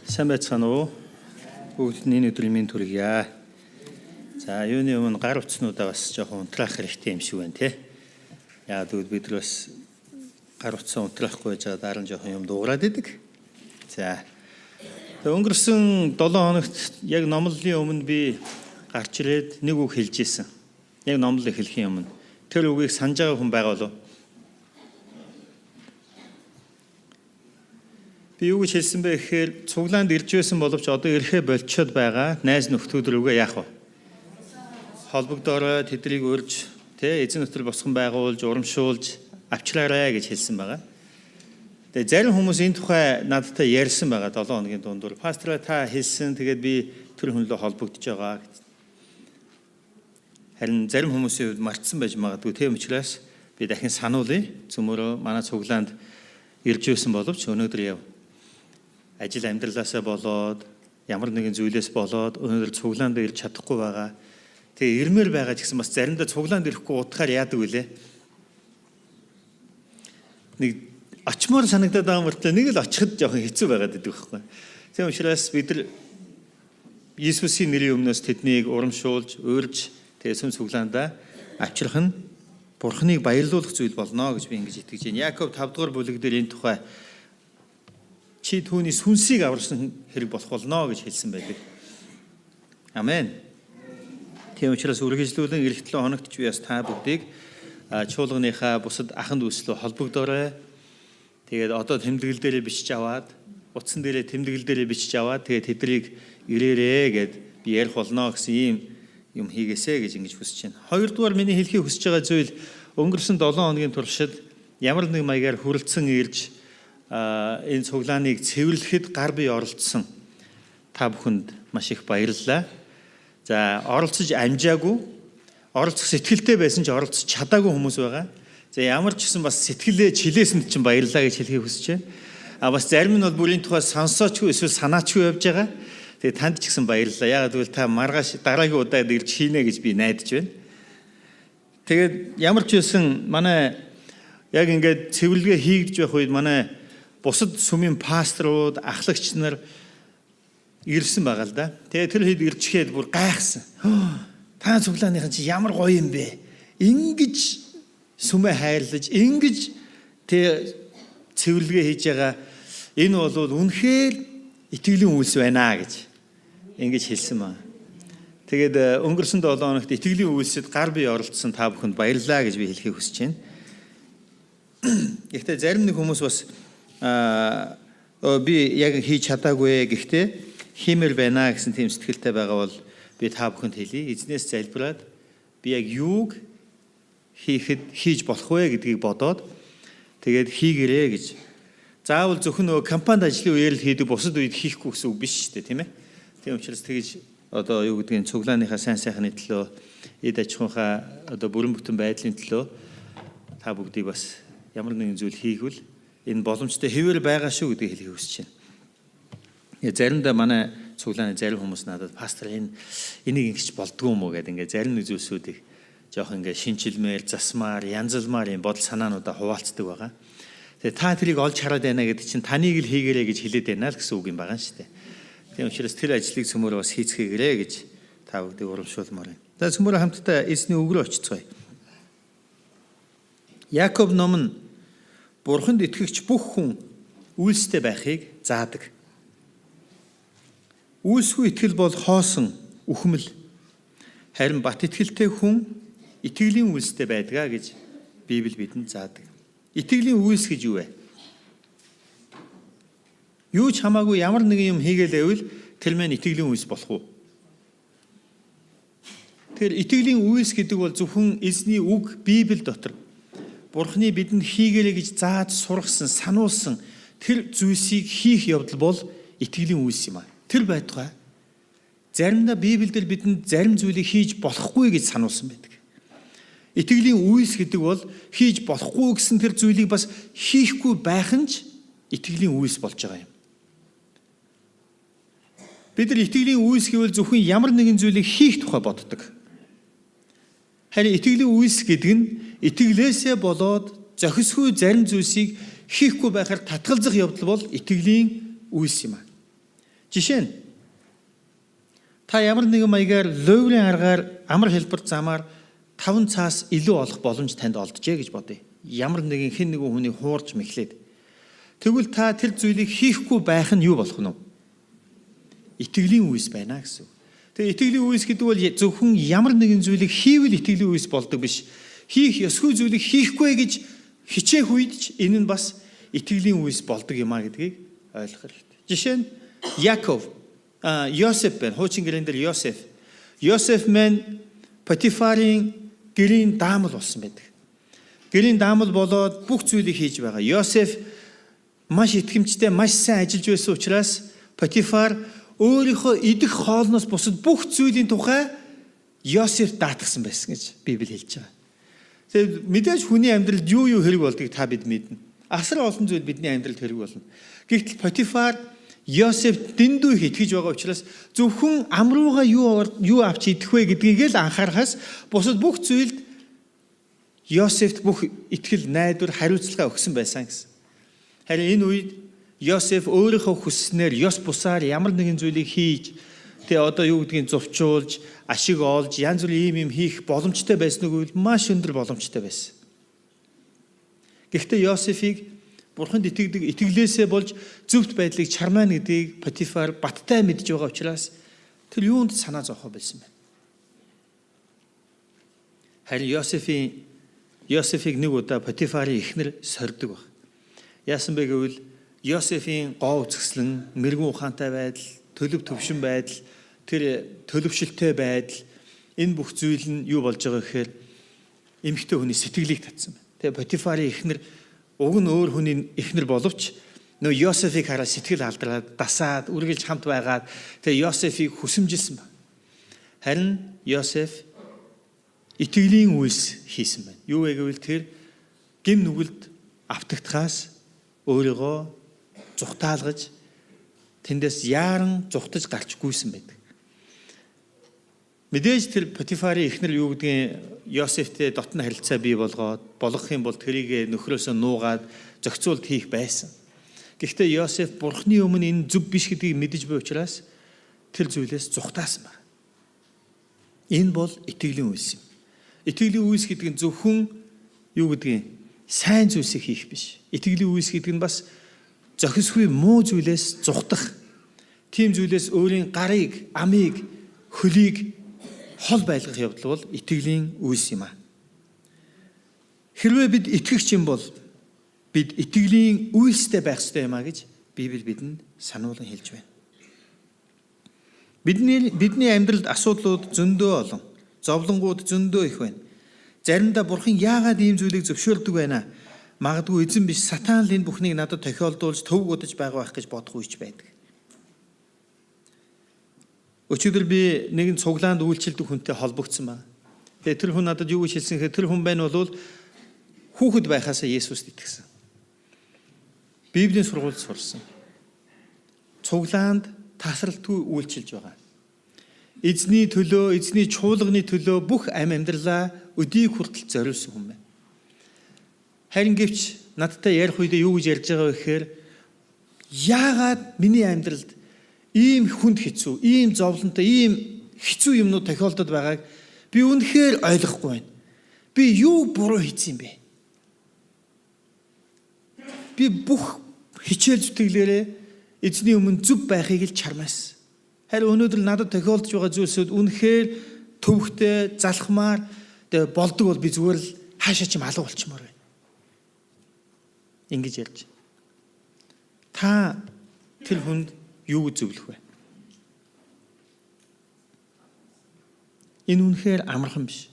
Сайн байцгаана уу? Бүгд энэ өдрийн минь төргийа. За, юуны өмнө гар утаснуудаа бас жоохон унтраах хэрэгтэй юм шиг байна, тий. Яа тэгвэл бид бас гар утсаа унтраахгүй байж байгаа дараа нь жоохон юм дуугараад идэг. За. Өнгөрсөн 7 хоногт яг номлолын өмнө би гарч ирээд нэг үг хэлж ийсэн. Яг номлол эхлэхийн өмнө. Тэр үгийг санаж байгаа хүн байгаа болов уу? Би юу гэж хэлсэн бэ гэхээр цуглаанд ирж байсан боловч одоо ирэхэ болчиход байгаа найз нөхдөд рүүгээ яах вэ? Холбогдорой тэднийг урьж, эзэн дотор босгон байгуулж, урамшуулж авчраарай гэж хэлсэн байгаа. Тэгээ зарим хүмүүс энэ тухай надтай ярьсан байгаа 7 хоногийн дундуур. Пастор та хэлсэн тэгээд би тэр хүнлөө холбогдож байгаа гэж. Харин зарим хүмүүсийн хувьд мартсан байж магадгүй. Тийм учраас би дахин сануулъя. Цөмөрөө манай цуглаанд ирж байсан боловч өнөөдөр яв. Ажил амьдралаасаа болоод ямар нэгэн зүйлээс болоод өнөөдөр цуглаанд ирж чадахгүй байгаа. Тэгээ ирмээр байгаа ч гэсэн бас заримдаа цуглаанд ирэхгүй утгаар яадаг вүлээ. Нэг очмоор санагдаад байгаа мөртлөө нэг л очиход жоохон хэцүү байгаад байдаг байхгүй. Тийм учраас бид нар Иесусийн нэрийн өмнөөс тэднийг урамшуулж, урьж, тэгээ сүм цуглаандаа авчрах нь Бурхныг баярлуулах зүйл болно гэж би ингэж итгэж байна. Яков 5 дугаар бүлэг дээр энэ тухай чи түүний сүнсийг аварсан хэрэг болох болно гэж хэлсэн байдаг. Амен. Тийм учраас үргэлжлүүлэн эх 7 хоногт ч би бас та бүгдийг чуулганыхаа бусад ахын дүүслөө холбогдорой. Тэгээд одоо тэмдэглэл дээрээ бичиж аваад, утсан дээрээ тэмдэглэл дээрээ бичиж аваад тэгээд тэднийг ирээрээ гэд би ярих болно гэсэн ийм юм хийгээсэ гэж ингэж хүсэж байна. Хоёрдугаар миний хэлхийг хүсэж байгаа зүйл өнгөрсөн 7 хоногийн туршид ямар нэг маягаар хүрэлцэн ирж энэ цуглааныг цэвэрлэхэд гар бие оролцсон та бүхэнд маш их баярлалаа. За оролцож амжаагүй, оролцох сэтгэлтэй байсан ч оролцож чадаагүй хүмүүс байгаа. За ямар ч гэсэн бас сэтгэлээ чилээсэнд чинь баярлалаа гэж хэлхийг хүсэж байна. Бас зарим нь бол бүрийн тухай сонсоочгүй эсвэл санаачгүй явж байгаа. Тэгээ танд ч гэсэн баярлалаа. Яагаад гэвэл та маргааш дараагийн удаад ирж хийнэ гэж би найдаж байна. Тэгээд ямар ч байсан манай яг ингээд цэвэрлэгээ хийгдэж байх үед манай бусад сүмийн пасторууд, ахлагч нар ирсэн байгаа л да. Тэгээ тэр хэд ирчихэд бүр гайхсан. Та цуглааныхан чи ямар гоё юм бэ? Ингиж сүмээ хайрлаж, ингиж тэг цэвэрлэгээ хийж байгаа. Энэ бол үнэхээр итгэлийн үйлс байна гэж ингэж хэлсэн маа. Тэгээд өнгөрсөн 7 хоногт итгэлийн үйлсэд гар бие оролцсон та бүхэнд баярлалаа гэж би хэлхийг хүсэж байна. Гэхдээ зарим нэг хүмүүс бас би яг хийж чадаагүй гэхдээ хиймэл байна гэсэн тийм сэтгэлтэй байгаа бол би та бүхэнд хэлье. Эзнээс залбираад би яг юуг хийж болох вэ гэдгийг бодоод тэгээд хийгэрээ гэж. Заавал зөвхөн нөгөө компанид ажлын үеэр л хийдэг бусад үед хийхгүй гэсэн үг биш шүү дээ, тийм ээ. Тийм учраас тэгэж одоо юу гэдгийг цуглааныхаа сайн сайхны төлөө, эд аж ахуйнхаа одоо бүрэн бүтэн байдлын төлөө та бүгдийг бас ямар нэгэн зүйл хийгвэл энэ боломжтой хэвээр байгаа шүү гэдгийг хэлхийг хүсэж байна. Заримдаа манай цуглааны зарим хүмүүс надад пастор энийг ингэж болдгоо юм уу гэдэг ингээд зарим нэг зүйлсүүдийг жоох ингээд шинчилмээр, засмаар, янзалмаар юм бодол санаануудаа хуваалцдаг байгаа. Тэгээ та тэрийг олж хараад байна гэдэг чинь таныг л хийгэрэй гэж хэлээд байна л гэсэн үг юм байгаа шүү дээ. Тийм учраас тэр ажлыг цөмөрөө бас хийцгээгээрэй гэж та бүгдийг урамшуулмаар байна. За цөмөрөө хамтдаа эзний үг рүү очицгаая. Яков ном нь Бурханд итгэгч бүх хүн үйлстэй байхыг заадаг. Үйлсгүй итгэл бол хоосон үхмэл. Харин бат итгэлтэй хүн итгэлийн үйлстэй байдгаа гэж Библи бидэнд заадаг. Итгэлийн үйлс гэж юу вэ? Юу ч хамаагүй ямар нэгэн юм хийгээléвэл тэр мань итгэлийн үйлс болох уу? Тэр итгэлийн үйлс гэдэг бол зөвхөн эзний үг Библи дотор Бурхны бидэнд хийгээрэй гэж зааж сургасан, сануулсан тэр зүйлсийг хийх явдал бол итгэлийн үйлс юм аа. Тэр байтугай заримдаа Библиэлд бидэнд зарим зүйлийг хийж болохгүй гэж сануулсан байдаг. Итгэлийн үйлс гэдэг бол хийж болохгүй гэсэн тэр зүйлийг бас хийхгүй байх нь ч итгэлийн үйлс болж байгаа юм. Бид нар итгэлийн үйлс гэвэл зөвхөн ямар нэгэн зүйлийг хийх тухай боддог. Харин итгэлийн үйлс гэдэг нь итгэлээсээ болоод зохисгүй зарим зүйлсийг хийхгүй байхаар татгалзах явдал бол итгэлийн үйлс юм аа. Жишээ нь та ямар нэгэн маягаар лойврын аргаар амар хэлбэр замаар 5 цаас илүү олох боломж танд олджээ гэж бодъё. Ямар нэгэн хэн нэгэн хүний хуурж мэхлээд. Тэгвэл та тэр зүйлийг хийхгүй байх нь юу болох нь вэ? Итгэлийн үйлс байна гэсэн. Тэгээ итгэлийн үйлс гэдэг бол зөвхөн ямар нэгэн зүйлийг хийвэл итгэлийн үйлс болдог биш. Хийх ёсгүй зүйлийг хийхгүй гэж хичээх үедч энэ нь бас итгэлийн үйлс болдог юм а гэдгийг ойлгох хэрэгтэй. Жишээ нь Йосеф байна. Хуучин гэрэн дээр Йосеф. Йосеф мэн Потифарын гэрийн даамал болсон байдаг. Гэрийн даамал болоод бүх зүйлийг хийж байгаа. Йосеф маш итгэмжтэй, маш сайн ажиллаж байсан учраас Потифар өөрийнхөө идэх хоолноос бусад бүх зүйлийн тухай Йосеф даатгсан байсан гэж Библи хэлж байгаа. Тэгээд мэдээж хүний амьдралд юу хэрэг болдгийг та бид мэднэ. Асар олон зүйл бидний амьдралд хэрэг болно. Гэхдээ Потифар Йосеф дэндүү итгэж байгаа учраас зөвхөн амрууга юу авч идэх вэ гэдгийг л анхаарахаас бусад бүх зүйлд Йосефт бүх итгэл, найдвар, хариуцлага өгсөн байсан гэсэн. Харин энэ үед Йосеф өөрийнхөө хүсснээр ёс бусаар ямар нэгэн зүйлийг хийж одоо юу гэдгийг зовчуулж, ашиг олж, янз бүрийн юм хийх боломжтой байсан үгүй маш өндөр боломжтой байсан. Гэхдээ Йосефийг Бурханд итгэдэг, итгэлээсээ болж зөвхт байдлыг чармаана гэдгийг Потифар баттай мэдж байгаа учраас тэр юунд санаа зовхоо байсан бэ? Харин Йосефийг нэг удаа Потифарын эхнэр сордог баг. Яасан бэ гэвэл Йосефийн гоо үзэсгэлэн, мэрэгэн ухаантай байдал, төлөв төвшин байдал, тэр төлөвшөлтэй байдал энэ бүх зүйл нь юу болж байгаа гэхээр эмэгтэй хүний сэтгэлийг татсан байна. Тэгээ Потифарын эхнэр уг нь өөр хүний эхнэр боловч нөө Йосефийг хараад сэтгэл алдраад, дасаад, үргэлж хамт байгаад тэгээ Йосефийг хүсэмжилсэн байна. Харин Йосеф итгэлийн үйлс хийсэн байна. Юу вэ гэвэл тэр гим нүгэлд автагдахаас өөрийгөө зүхтаалгаж тэндээс яаран зүхтаж гарч гүйсэн байдаг. Мэдээж тэр Потифарын эхнэр юу гэдгийг Йосефтэй дотны харилцаа бий болгох юм бол тэрийг нөхрөөсөө нуугаад зохицуулт хийх байсан. Гэхдээ Йосеф Бурхны өмнө энэ зөв биш гэдгийг мэдэж буй учраас тэр зүйлээс зүхтаасан байна. Энэ бол итгэлийн үйлс юм. Итгэлийн үйлс гэдэг нь зөвхөн юу гэдгийг сайн зүйлсийг хийх биш. Итгэлийн үйлс гэдэг нь бас зохисгүй муу зүйлээс зүхтах. Тийм зүйлээс өөрийн гарыг, амийг, хөлийг хол байлгах явдал бол итгэлийн үйлс юм а. Хэрвээ бид итгэгч юм бол бид итгэлийн үйлстэй байх ёстой юм а гэж Библи бидэнд сануулсан хэлж байна. Бидний амьдралд асуудлууд зөндөө олон, зовлонгууд зөндөө их байна. Заримдаа Бурхан яагаад ийм зүйлийг зөвшөөрдөг байна? Магадгүй эзэн биш сатан л энэ бүхнийг надад тохиолдуулж төв удаж байгаа байх гэж бодох үеч байдаг. Өчигдөр би нэгэн цуглаанд үйлчлдэг хүнтэй холбогдсон байна. Тэгээ тэр хүн надад юу гэж хэлсэн гэхээр тэр хүн байна бол хүүхэд байхаасаа Есүст итгэсэн. Библийн сургуульд сурсан. Цуглаанд тасралтгүй үйлчилж байгаа. Эзний төлөө, эзний чуулганы төлөө бүх амьдралаа өдийг хүртэл зориулсан хүн байна. Харин гэвч надтай ярих үедээ юу гэж ярьж байгаа вэ гэхээр яагаад миний амьдралд ийм хүнд хэцүү, ийм зовлонтой, ийм хэцүү юмнууд тохиолдод байгааг би үнэхээр ойлгохгүй байна. Би юу буруу хийсэн юм бэ? Би бүх хичээл зүтгэлээрээ эзний өмнө зүв байхыг л чармаасан. Харин өнөөдөр надад тохиолдож байгаа зүйлсүүд үнэхээр төвхтэй, залхмаар болдог бол би зүгээр л хаашаа ч юм алга болчмоор байна. Ингэж ярьж. Та тэр хүнд юу зөвлөх вэ? Энэ үнэхээр амархан биш.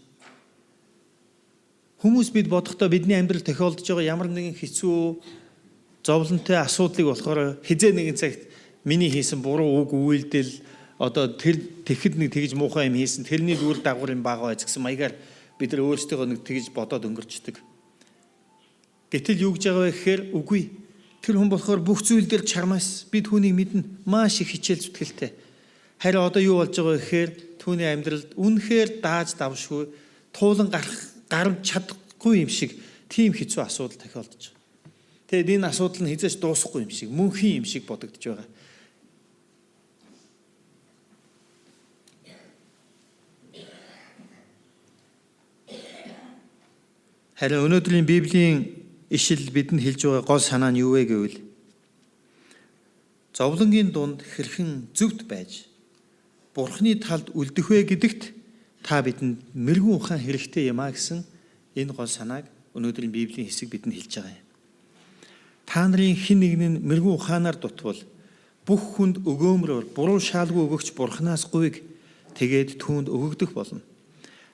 Хүмүүс бид бодохдоо бидний амьдрал тохиолдож байгаа ямар нэгэн хэцүү, зовлонтой асуудлыг болохоор хизээ нэгэн цагт миний хийсэн буруу үг үйлдэл одоо тэр тэгэхэд нэг тэгж муухай юм хийсэн тэрний үр дагавар юм байгаа гэсэн маягаар бид нар өөрсдөө нэг тэгж бодоод өнгөрчдөг. Гэтэл юу гэж байгаа вэ гэхээр үгүй. Тэр хүн болохоор бүх зүйл дээр чармаас бид түүнийг мэднэ. Маш их хичээл зүтгэлтэй. Харин одоо юу болж байгаа вэ гэхээр түүний амьдралд үнэхээр дааж давшгүй туулан гарч чадахгүй юм шиг тийм хэцүү асуудал тохиолдож байгаа. Тэгэд энэ асуудал нь хязгаарч дуусахгүй юм шиг, мөнхийн юм шиг бодогдож байгаа. Харин өнөөдрийн Библийн ишил бидэнд хэлж байгаа гол санаа нь юу вэ гэвэл зовлонгийн дунд хэрхэн зөвхт байж Бурхны талд үлдэх вэ гэдэгт та бидэнд мэрэгэн ухаан хэрэгтэй юм а гэсэн энэ гол санааг өнөөдрийн Библийн хэсэг бидэнд хэлж байгаа юм. Та нарын хэн нэг нь мэрэгэн ухаанаар дутвал бүх хүнд өгөөмрөөр буруу шаалгүй өгөгч Бурханаас гуйг тэгээд түүнд өгөгдөх болно.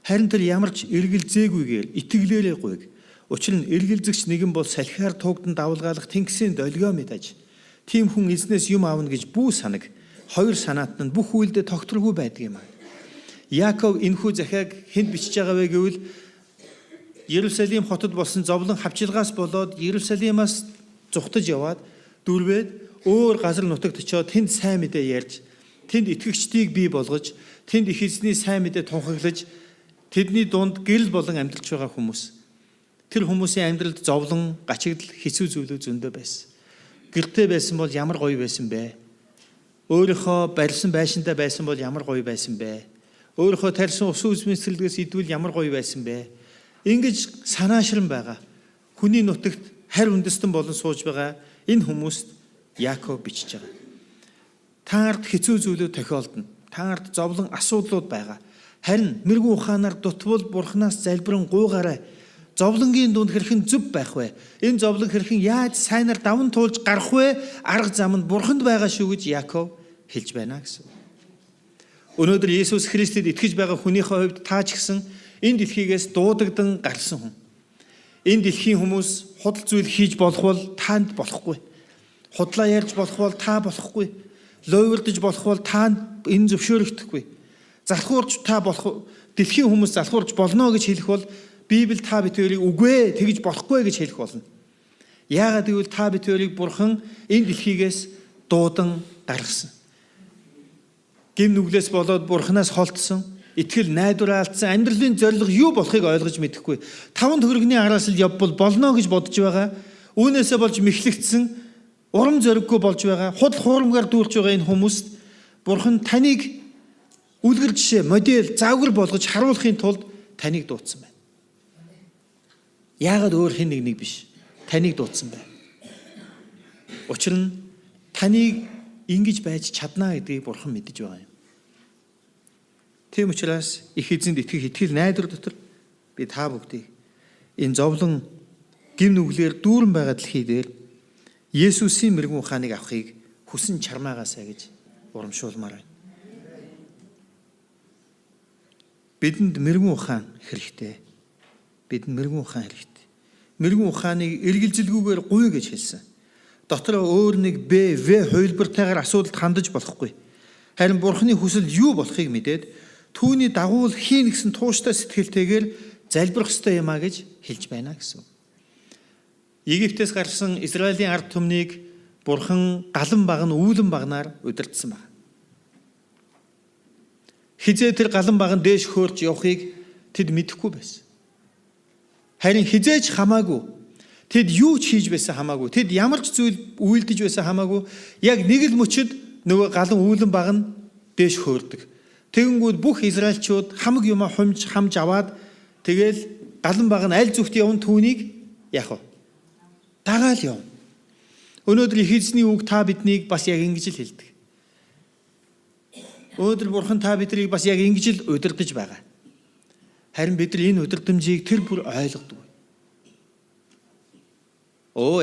Харин тэр ямар ч эргэлзээгүйгээр итгэлээрээ гуйг. Учир нь эргэлзэгч нэгэн бол салхиар тугдан давлгаалах тэнгисийн долгио мэдэж тийм хүн эзнээс юм аавна гэж бүү санаг. Хоёр санаат нь бүх үйлдэл тогтворгүй байдаг юм аа. Яаков энэхүү захиаг хэнд бичиж байгаа вэ гэвэл Иерусалим хотод болсон зовлон хавчилгаас болоод Иерусалимаас зүхтаж яваад дүрвээд өөр газар нутагт очиод тэнд сайн мэдээ ярьж, тэнд итгэгчдийг бий болгож, тэнд их эзний сайн мэдээ тунхаглаж, тэдний дунд гэрэл болон амьдарч байгаа хүмүүс. Тэр хүмүүсийн амьдралд зовлон, гачигдал, хэцүү зүйлүүд зөндөө байсан. Гэртээ байсан бол ямар гоё байсан бэ? Өөрийнхөө барьсан байшинтай байсан бол ямар гоё байсан бэ? Өөрийнхөө тарьсан ус үзмэсгэлгээс идвэл ямар гоё байсан бэ? Ингэж санаашран байгаа. Хүний нутагт харь үндэстэн болон сууж байгаа энэ хүмүүст Яаков бичиж байгаа. Та ард хэцүү зүйлүүд тохиолдно. Та ард зовлон асуудлууд байгаа. Харин мэрэгэн ухаанаар дутвал Бурханаас залбирэн гуйгаарай. Зовлонгийн дунд хэрхэн зөв байх вэ? Энэ зовлон хэрхэн яаж сайнаар даван туулж гарах вэ? Арга зам нь Бурханд байгаа шүү гэж Яаков хэлж байна гэсэн. Өнөөдөр Есүс Христэд итгэж байгаа хүнийхээ хувьд та ч гэсэн энэ дэлхийгээс дуудагдан гарсан хүн. Энэ дэлхийн хүмүүс худал зүйл хийж болох бол таанд болохгүй. Худлаа ярьж болох бол та болохгүй. Лойвардж болох бол таанд энэ зөвшөөрөгдөхгүй. Залхуурч та болох дэлхийн хүмүүс залхуурч болно гэж хэлэх бол Библи та битүүрийг үгүй тэгж болохгүй гэж хэлэх болно. Яагаад гэвэл та битүүрийг Бурхан энэ дэлхийгээс дуудан гаргасан. Гим нүглээс болоод Бурханаас холдсон, итгэл найдвар алдсан, амьдралын зорилго юу болохыг ойлгож мэдэхгүй. Таван төгрөгний араас л явбал болно гэж бодож байгаа. Үүнээсээ болж мэхлэгдсэн, урам зориггүй болж байгаа, худал хуурмгаар дүүрч байгаа энэ хүмүүст Бурхан таныг үлгэр жишээ, модель, загвар болгож харуулахын тулд таныг дуудсан байна. Яагаад өөр хэн нэг биш? Таныг дуудсан байна. Учир нь таныг ингэж байж чадна гэдгийг Бурхан мэдэж байгаа юм. Тийм учраас их эзэнд итгэх итгэл найдвар дотор би та бүгдийг энэ зовлон гим нүглээр дүүрэн байгаа дэлхий дээр Есүсийн мэрэгэн ухааныг авахыг хүсэн чармаагаасаа гэж урамшуулмаар байна. Бидэнд мэрэгэн ухаан хэрэгтэй. Бидэнд мэрэгэн ухаан хэрэгтэй. Мэрэгэн ухааныг эргэлзэлгүйгээр гуй гэж хэлсэн. Дотроо өөр нэг Б, В хувилбартайгаар асуудалд хандаж болохгүй. Харин Бурханы хүсэл юу болохыг мэдээд түүний дагуул хийн гэсэн тууштай сэтгэлтэйгээр залбирах ёстой юм а гэж хэлж байна гэсэн. Египтээс гарсан Израилийн ард түмнийг Бурхан галан баг нь үүлэн багнаар удирдсан байна. Хизээ тэр галан баг нь дээш хөөрч явахыг тэд мэдэхгүй байсан. Харин хизээж хамаагүй. Тэд юу ч хийж байсан хамаагүй. Тэд ямар ч зүйл үйлдэж байсан хамаагүй. Яг нэг л мөчөд нөгөө галан үүлэн баг нь дээш хөөрдөг. Тэгэнгүүт бүх израильчууд хамаг юма хамж аваад тэгэл галан баг нь аль зүгт явна түүнийг яах вэ? Дагаал явна. Өнөөдөр их эзний үг та биднийг бас яг ингэж л хэлдэг. Өнөөдөр Бурхан та биднийг бас яг ингэж л удирдах байгаа. Харин бид нар энэ удирдамжийг тэр бүр ойлгодог.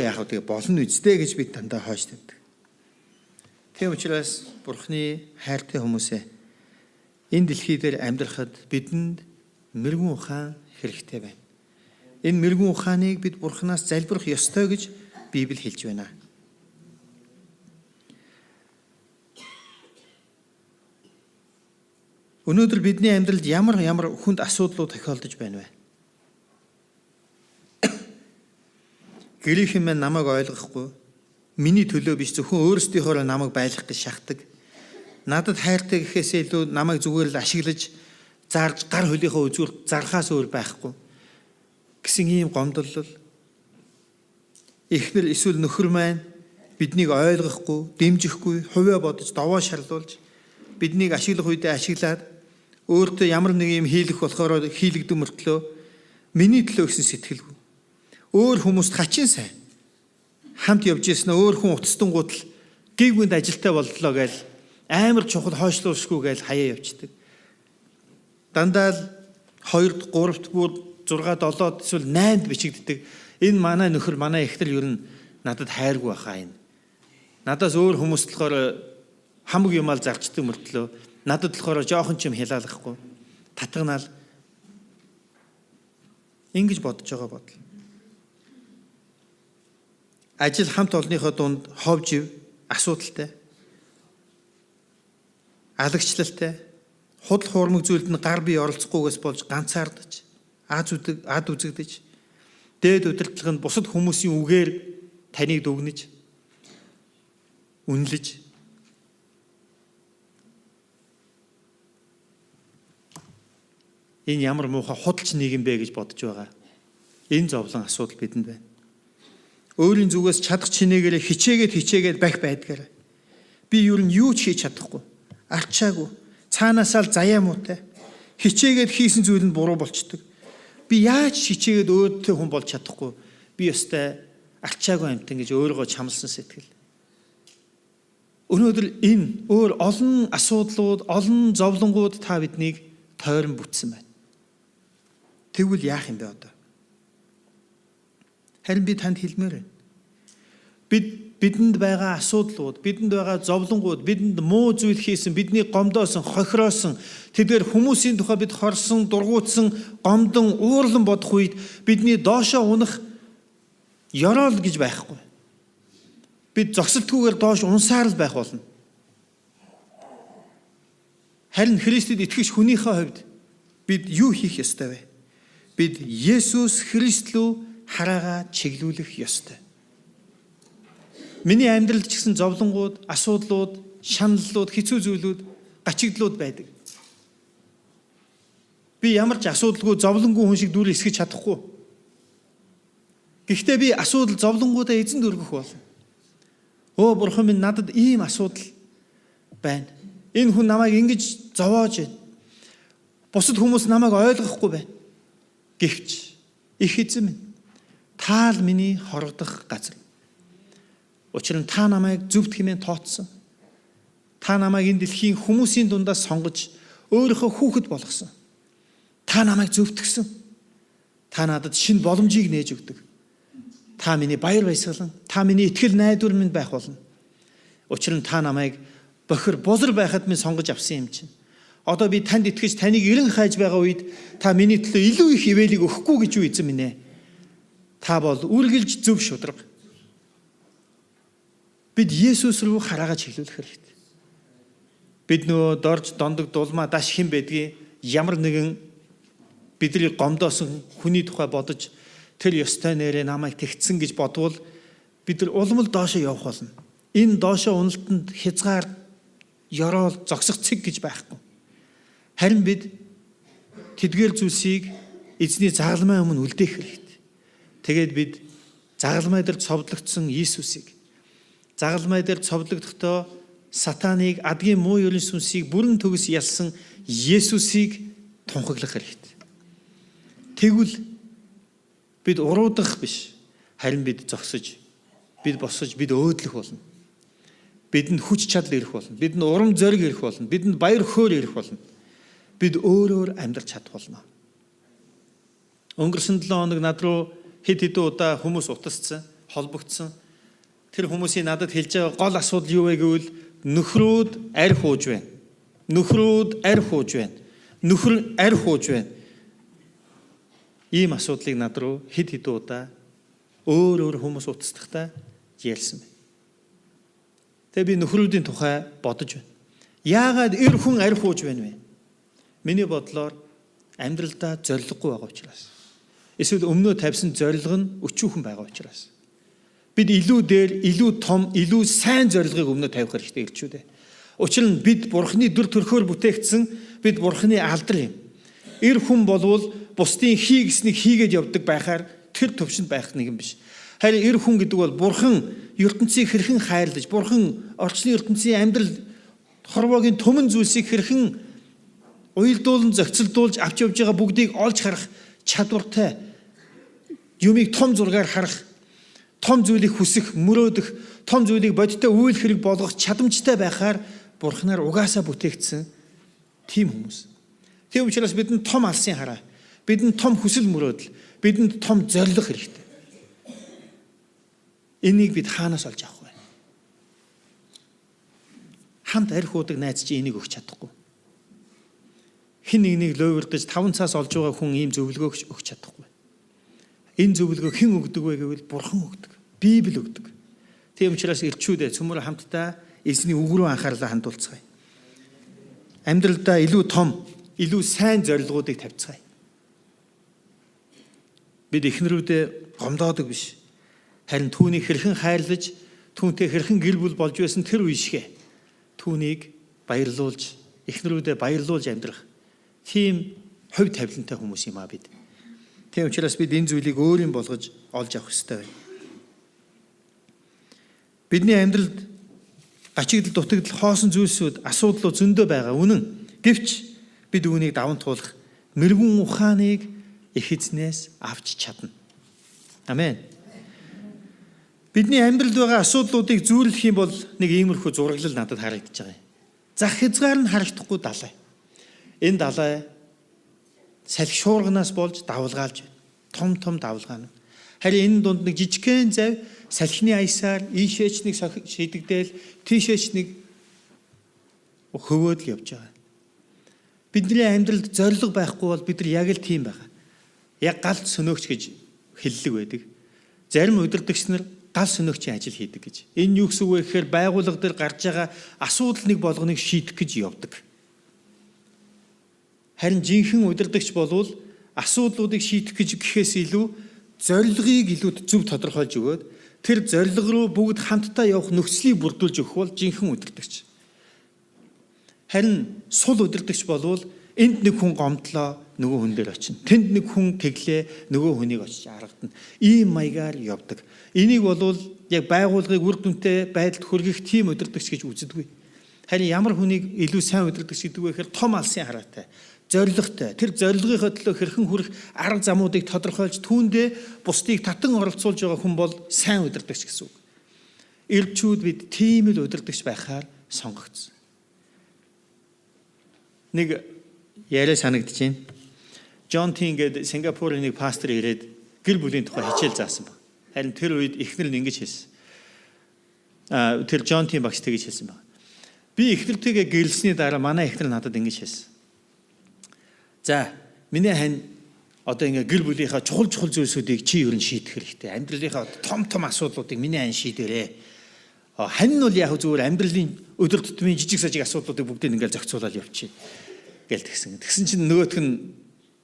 Яг тэгээ болно үстэй гэж бид дандаа хойш тавьдаг. Тийм учраас Бурханы хайртай хүмүүсээ энэ дэлхий дээр амьдрахад бидэнд мэрэгэн ухаан хэрэгтэй байна. Энэ мэрэгэн ухааныг бид Бурханаас залбирах ёстой гэж Библи хэлж байна. Өнөөдөр бидний амьдралд ямар хүнд асуудлууд тохиолдож байна вэ? Гэрийнхэн маань намайг ойлгохгүй, миний төлөө биш зөвхөн өөрсдийнхөө намайг байлгах гэж шахдаг. Надад хайртай гэхээсээ илүү намайг зүгээр л ашиглаж, зарж гар хөлийнхөө үзүүр зархаас өөр байхгүй гэсэн ийм гомдлол. Эхнэр эсвэл нөхөр маань биднийг ойлгохгүй, дэмжихгүй, хувиа бодож довоо шарлуулж, биднийг ашиглах үедээ ашиглаад өөртөө ямар нэг юм хийлэх болохоор хийлэгдэн мөртлөө Миний төлөө гэсэн сэтгэлгүй. Өөр хүмүүст хачин сайн. Хамт явж ирсэн өөр хүн утастангууд л гиг бүнд ажилтаа боллоо гээл амар чухал хойшлуушгүй гээл хаяа явчихдаг. Дандаа л 2-р, 3-р бүр 6, 7-д эсвэл 8-д бичигддэг. Энэ манай нөхөр, манай эхнэр ер нь надад хайргүй байхаа энэ. Надаас өөр хүмүүс болохоор хамаг юмал зарчдаг мөртлөө надад болохоор жоохон ч юм хялаалахгүй. Татганаал ингэж бодож байгаа бодол. Ажил хамт олонныхоо дунд ховж асуудалтай. Алагчлалтай. Худал хуурмаг зүйлд нь гар бие оролцохгүйгээс болж ганцаардаж, ад үзэгдэж, дээд удирдлаганд бусад хүмүүсийн үгээр таныг дүгнэж, үнэлж, энэ ямар муухай худалч нийгэм бэ гэж бодож байгаа. Энэ зовлон асуудал бидэнд байна. Өөрийн зүгээс чадах чинээгээр хичээгээд бах байдгаар. Би юу ч хийж чадахгүй. Арчаагүй. Цаанаасаа л заяа муутай. Хичээгээд хийсэн зүйл нь буруу болчдөг. Би яаж хичээгээд өөдтэй хүн болж чадахгүй. Би өстэй арчаагүй амтан гэж өөрийгөө чамлсан сэтгэл. Өнөөдөр энэ өөр олон асуудлууд, олон зовлонгууд та биднийг тойрон бүтсэн байна. Тэгвэл яах юм бэ одоо? Харин би танд хэлмээр байна. Бидэнд байгаа асуудлууд, бидэнд байгаа зовлонгууд, бидэнд муу зүйл хийсэн, бидний гомдоосон, хохироосон, тэдгээр хүмүүсийн тухай бид хорсон, дургуутсан, гомдон, уурлан бодох үед бидний доошоо унах ёроол гэж байхгүй. Бид зогсолтгүйгээр доош унсаар л байх болно. Харин Христэд итгэж хүнийхээ хувьд бид юу хийх ёстой вэ? Бид Есүс Христ рүү хараагаа чиглүүлэх ёстой. Миний амьдралд ч гэсэн зовлонгууд, асуудлууд, шаналлууд, хэцүү зүйлүүд, гачигдлууд байдаг. Би ямар ч асуудалгүй, зовлонгүй хүн шиг дүр эсгэж чадахгүй. Гэхдээ би асуудал, зовлонгуудаа эзэнд өргөх болно. Өө Бурхан минь надад ийм асуудал байна. Энэ хүн намайг ингэж зовоож байна. Бусад хүмүүс намайг ойлгохгүй байна. Гэвч их эзэн минь, та л миний хорогдох газар. Учир нь та намайг зөвд хэмээн тооцсон. Та намайг энэ дэлхийн хүмүүсийн дундаас сонгож өөрийнхөө хүүхэд болгосон. Та намайг зөвтгсөн. Та надад шинэ боломжийг нээж өгдөг. Та миний баяр баясгалан, та миний итгэл найдвар минь байх болно. Учир нь та намайг бохир бузар байхад минь сонгож авсан юм чинь. Одоо би танд итгэж таныг эрен хайж байгаа үед та миний төлөө илүү их ивэлийг өгөхгүй гэж үү эзэн минь ээ. Та бол үргэлж зөв шударга. Бид Есүс рүү хараагаа чиглүүлэх хэрэгтэй. Бид нөгөө дорж дондог дулмаа даш хэн байдгийг ямар нэгэн бидний гомдоосон хүний тухай бодож тэр ёстой нэрээ намайг тэгцсэн гэж бодвол бид нар улам л доошоо явах болно. Энэ доошоо уналтанд хязгаар ёроол зогсох цэг гэж байхгүй. Харин бид тэдгээр зүйлсийг эзний загалмай өмнө үлдээх хэрэгтэй. Тэгээд бид загалмай дээр цовдлогдсон Иесусыг, загалмай дээр цовдлогдохдоо сатаныг, адгийн муу ёрын сүнсийг бүрэн төгс ялсан Иесусыг тунхаглах хэрэгтэй. Тэгвэл бид уруудах биш, харин бид зогсож, бид босож, бид өөдлөх болно. Бидэнд хүч чадал ирэх болно. Бидэнд урам зориг ирэх болно. Бидэнд баяр хөөр ирэх болно. Бид өөрөөр амьдарч чадах болно. Өнгөрсөн 7 хоног над руу хэд хэдэн удаа хүмүүс утасцсан, холбогдсон. Тэр хүмүүсийн надад хэлж байгаа гол асуудал юу вэ гэвэл нөхрүүд арь хууж байна. Нөхрүүд арь хууж байна. Нөхөр арь хууж байна. Ийм асуудлыг над руу хэд хэдэн удаа өөр хүмүүс утасдахдаа ярьсан байна. Тэгээ би нөхрүүдийн тухай бодож байна. Яагаад эр хүн арь хууж байна вэ? Миний бодлоор амьдралдаа зориггүй байгаа учраас. Эсвэл өмнөө тавьсан зорилго нь өчүүхэн байгаа учраас. Бид илүү дээр, илүү том, илүү сайн зорилгыг өмнө тавих хэрэгтэй ирчүү дээ. Учир нь бид Бурхны дүр төрхөөр бүтээгдсэн, бид Бурхны алдар юм. Эр хүн болвол бусдын хий гэснийг хийгээд явдаг байхаар тэр төвшөнд байх нэг юм биш. Харин эр хүн гэдэг бол Бурхан ертөнцийг хэрхэн хайрлаж, Бурхан орчны ертөнцийн амьдрал хорвоогийн түмэн зүйлсийг хэрхэн уялдуулан зохицолдуулж авч явж байгаа бүгдийг олж харах чадвартай, юмыг том зургаар харах, том зүйлийг хүсэх, мөрөөдөх, том зүйлийг бодиттой үйл хэрэг болгох чадамжтай байхаар Бурханаар угаасаа бүтээгдсэн тийм хүмүүс. Тийм учраас бидэнд том алсын хараа, бидэнд том хүсэл мөрөөдөл, бидэнд том зориг хэрэгтэй. Энийг бид хаанаас олж авах вэ? Хамт арх уудаг найз чи энийг өгч чадахгүй. Хин нэгнийг лойвэрдэж 5 цаас олж байгаа хүн ийм зөвлөгөө өгч чадахгүй. Энэ зөвлөгөө хэн өгдөг вэ гэвэл Бурхан өгдөг. Библи өгдөг. Тийм учраас ирчүүдээ цөмөр хамтдаа эзний үг рүү анхаарлаа хандуулцгаая. Амьдралдаа илүү том, илүү сайн зорилгоодыг тавьцгаая. Бид эхнэрүүдээ гомдоодог биш. Харин түүнийг хэрхэн хайрлаж, түүнтэй хэрхэн гэр бүл болж байсан тэр үеишгээ түүнийг баярлуулж, эхнэрүүдээ баярлуулж амьдрах тийм хувь тавилантай хүмүүс юм аа бид. Тийм учраас бид энэ зүйлийг өөрийн болгож олж авах ёстой байна. Бидний амьдралд гачигдал, дутагдал, хоосон зүйлсүүд, асуудлууд зөндөө байгаа үнэн. Гэвч бид үүнийг даван туулах мэрэгүн ухааныг их эзнээс авч чадна. Амен. Бидний амьдралд байгаа асуудлуудыг зүйрлэх юм бол нэг иймэрхүү зураглал надад харагдаж байгаа юм. Зах хязгаар нь харагдахгүй далай. Энэ далай салхи шуурганаас болж давлгаалж байна. Том давлгаан. Харин энэ дунд нэг жижигхэн зав салхины аясаар ийшээч нэг шийдэгдээл, тийшээч нэг хөвөөд л явж байгаа. Бидний амьдралд зориг байхгүй бол бид нар яг л тийм байгаа. Яг галт сөнөөгч гэж хэллэг байдаг. Зарим удирдагч нар гал сөнөөгчийн ажил хийдэг гэж. Энэ юу гэсэн үг вэ гэхээр байгууллага дээр гарч байгаа асуудал нэг болгоныг шийдэх гэж явдаг. Харин жинхэнэ удирдагч болвол асуудлуудыг шийдэх гэж гэхээс илүү зорилгыг илүү зөв тодорхойлж өгөөд тэр зорилго руу бүгд хамтдаа явах нөхцөлийг бүрдүүлж өгөх бол жинхэнэ удирдагч. Харин сул удирдагч болвол энд нэг хүн гомдлоо, нөгөө хүн дээр очино. Тэнд нэг хүн тэглээ, нөгөө хүнийг очиж харагдана. Ийм маягаар явдаг. Энийг болвол яг байгууллагыг үр дүнтэй байдалд хүргэх тийм удирдагч гэж үздэггүй. Харин ямар хүнийг илүү сайн удирдагч гэдэг вэ гэхээр том алсын хараатай, зоригтой. Тэр зорилгынхоо төлөө хэрхэн хүрэх арга замуудыг тодорхойлж түүндээ бусдыг татан оролцуулж байгаа хүн бол сайн удирдагч гэсэн үг. Ирчүүд бид тийм л удирдагч байхаар сонгогдсон. Нэг яриа санагдаж байна. Джон Тин гэдэг Сингапурын нэг пастор ирээд гэр бүлийн тухай хичээл заасан баг. Харин тэр үед эхнэр нь ингэж хэлсэн. Тэр Джон Тин багш тэгж хэлсэн баг. Би эхнэртэйгээ гэрэлсний дараа манай эхнэр надад ингэж хэлсэн. За, миний хань одоо ингээ гэр бүлийнхаа чухал зүйлсүүдийг чи ер нь шийдэх хэрэгтэй. Амьдралынхаа том асуудлуудыг миний хань шийдээрэй. Хань нь бол яг зүгээр амьдралын өдөр тутмын жижиг сажиг асуудлуудыг бүгдийг ингээл зохицуулаад явчих гээл тэгсэн. Тэгсэн чинь нөгөөх нь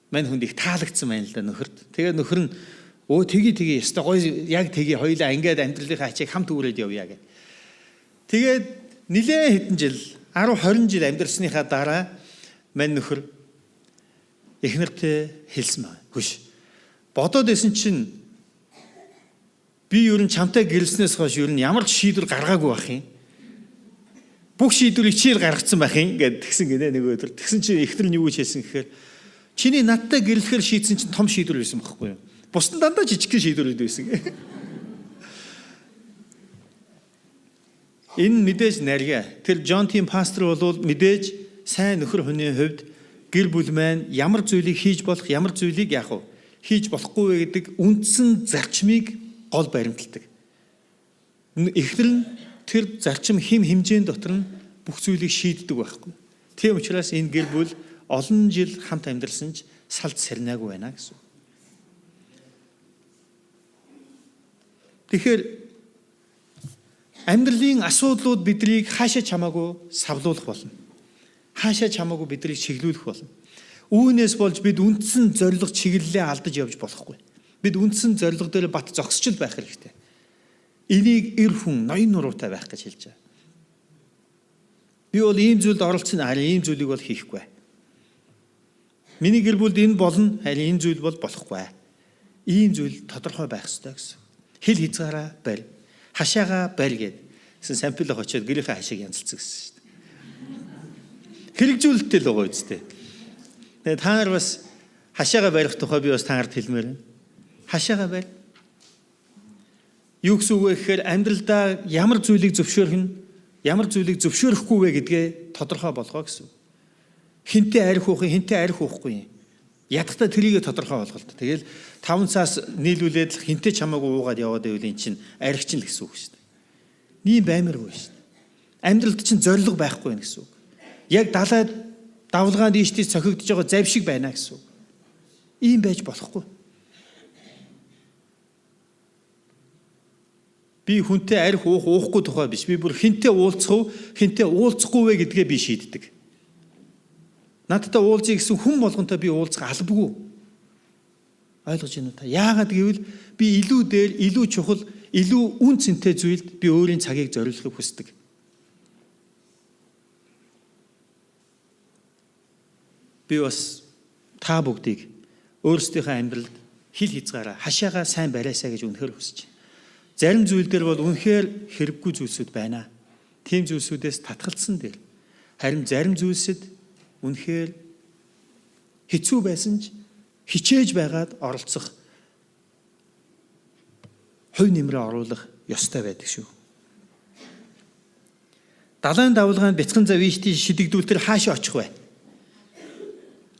мань хүнд их таалагдсан байна л да нөхөрт. Тэгээ нөхөр нь тгий ёстой гоё яг тгий хоёлаа ингээд амьдралынхаа ачааг хамт үүрээд явъя гэх. Тэгээд нилээн хэдэн жил 10-20 жил амьдрсныхаа дараа мань нөхөр эхнэртэй хэлсэн байна. Хүш. Бодоод исэн чинь би ер нь чамтай гэрэлснээс хойш ер нь ямар ч шийдвэр гаргаагүй байх юм. Бүх шийдвэрийг чи гаргацсан байх юм гэд тэгсэн гинэ нэг өдөр. Тэгсэн чинь эхнэр нь юу гэж хэлсэн гэхээр чиний надтай гэрлэхээр шийдсэн чинь том шийдвэр байсан байхгүй юу? Бусдын дандаа жижигхэн шийдвэрүүд байсан. Энэ мэдээж нарийн. Тэр Джон Тин пастор бол мэдээж сайн нөхөр хүний хувьд гэр бүл маань ямар зүйлийг хийж болох, ямар зүйлийг яах вэ? Хийж болохгүй вэ гэдэг үндсэн зарчмыг гол баримталдаг. Эхнэр нь тэр зарчим хэмжээнд дотор нь бүх зүйлийг шийддэг байхгүй. Тийм учраас энэ гэр бүл олон жил хамт амьдарсан ч салж сарнаагүй байна гэсэн. Тэгэхээр амьдралын асуудлууд биднийг хаашаа чамаагүй савлуулах болно. Хаашаа чамаагүй биднийг чиглүүлэх болно. Үүнээс болж бид үндсэн зорилго чиглэлээ алдаж явж болохгүй. Бид үндсэн зорилго дээр бат зогсчл байх хэрэгтэй. Энийг эр хүн ноён нуруутай байх гэж хэлж байгаа. Би бол ийм зүйлд оролцсон, харин ийм зүйлийг бол хийхгүй. Миний гэр бүлд энэ болно, харин энэ зүйл бол болохгүй. Ийм зүйл тодорхой байх ёстой гэсэн. Хэл хязгаараа барь, хашаага барь гэдсэн сампил очиод гэрийнхээ хашааг янзалцсан гэсэн шүү дээ. Хэрэгжүүлэлттэй л байгаа үстэй. Тэгээд та нар бас Хашаага барих тухай би бас танарт хэлмээр байна. Хашаага барь. Юу гэсэн үг вэ гэхээр амьдралдаа ямар зүйлийг зөвшөөрөх нь, ямар зүйлийг зөвшөөрөхгүй вэ гэдгээ тодорхой болгоо гэсэн. Хинтээ арх уух, хинтээ арх уухгүй. Ядахтаа тэрийг тодорхой болгоо л та. Тэгэл 5 цаас нийлүүлээд л хинтээ чамаагүй уугаад яваад байвал эн чинь арх чинь л гэсэн үг шүү дээ. Ийм баймиргүй шүү дээ. Амьдралд чинь зориг байхгүй байх гэсэн үг. Яг далай давлгаанд ийштэй цохигдож байгаа зав шиг байна гэсэн үг. Ийм байж болохгүй. Би хүнтэй арх уухгүй тухай биш. Би бүр хинтээ уулзах уу, хинтээ уулзахгүй вэ гэдгээ би шийддэг. Надтай уулзъя гэсэн хүн болгонтой би уулзах албагүй. Ойлгож байна уу та? Яагаад гэвэл би илүү дээр, илүү чухал, илүү үн цэнтэй зүйлд би өөрийн цагийг зориулахыг хүсдэг. Би бас та бүгдийг өөрсдийнхөө амьдралд хил хязгаараа хашаага сайн бариасаа гэж үнэхээр хүсэж байна. Зарим зүйл дээр бол үнэхээр хэрэггүй зүйлсүүд байна. Тийм зүйлсүүдээс татгалцсан дээр. Харин зарим зүйлсэд үнэхээр хэцүү байсан ч хичээж байгаад оролцох, хувь нэмрээ оруулах ёстой байдаг шүү. Далайн давлгаанд бяцхан зав ийштэй шидэгдүүл тэр хаашаа очих вэ?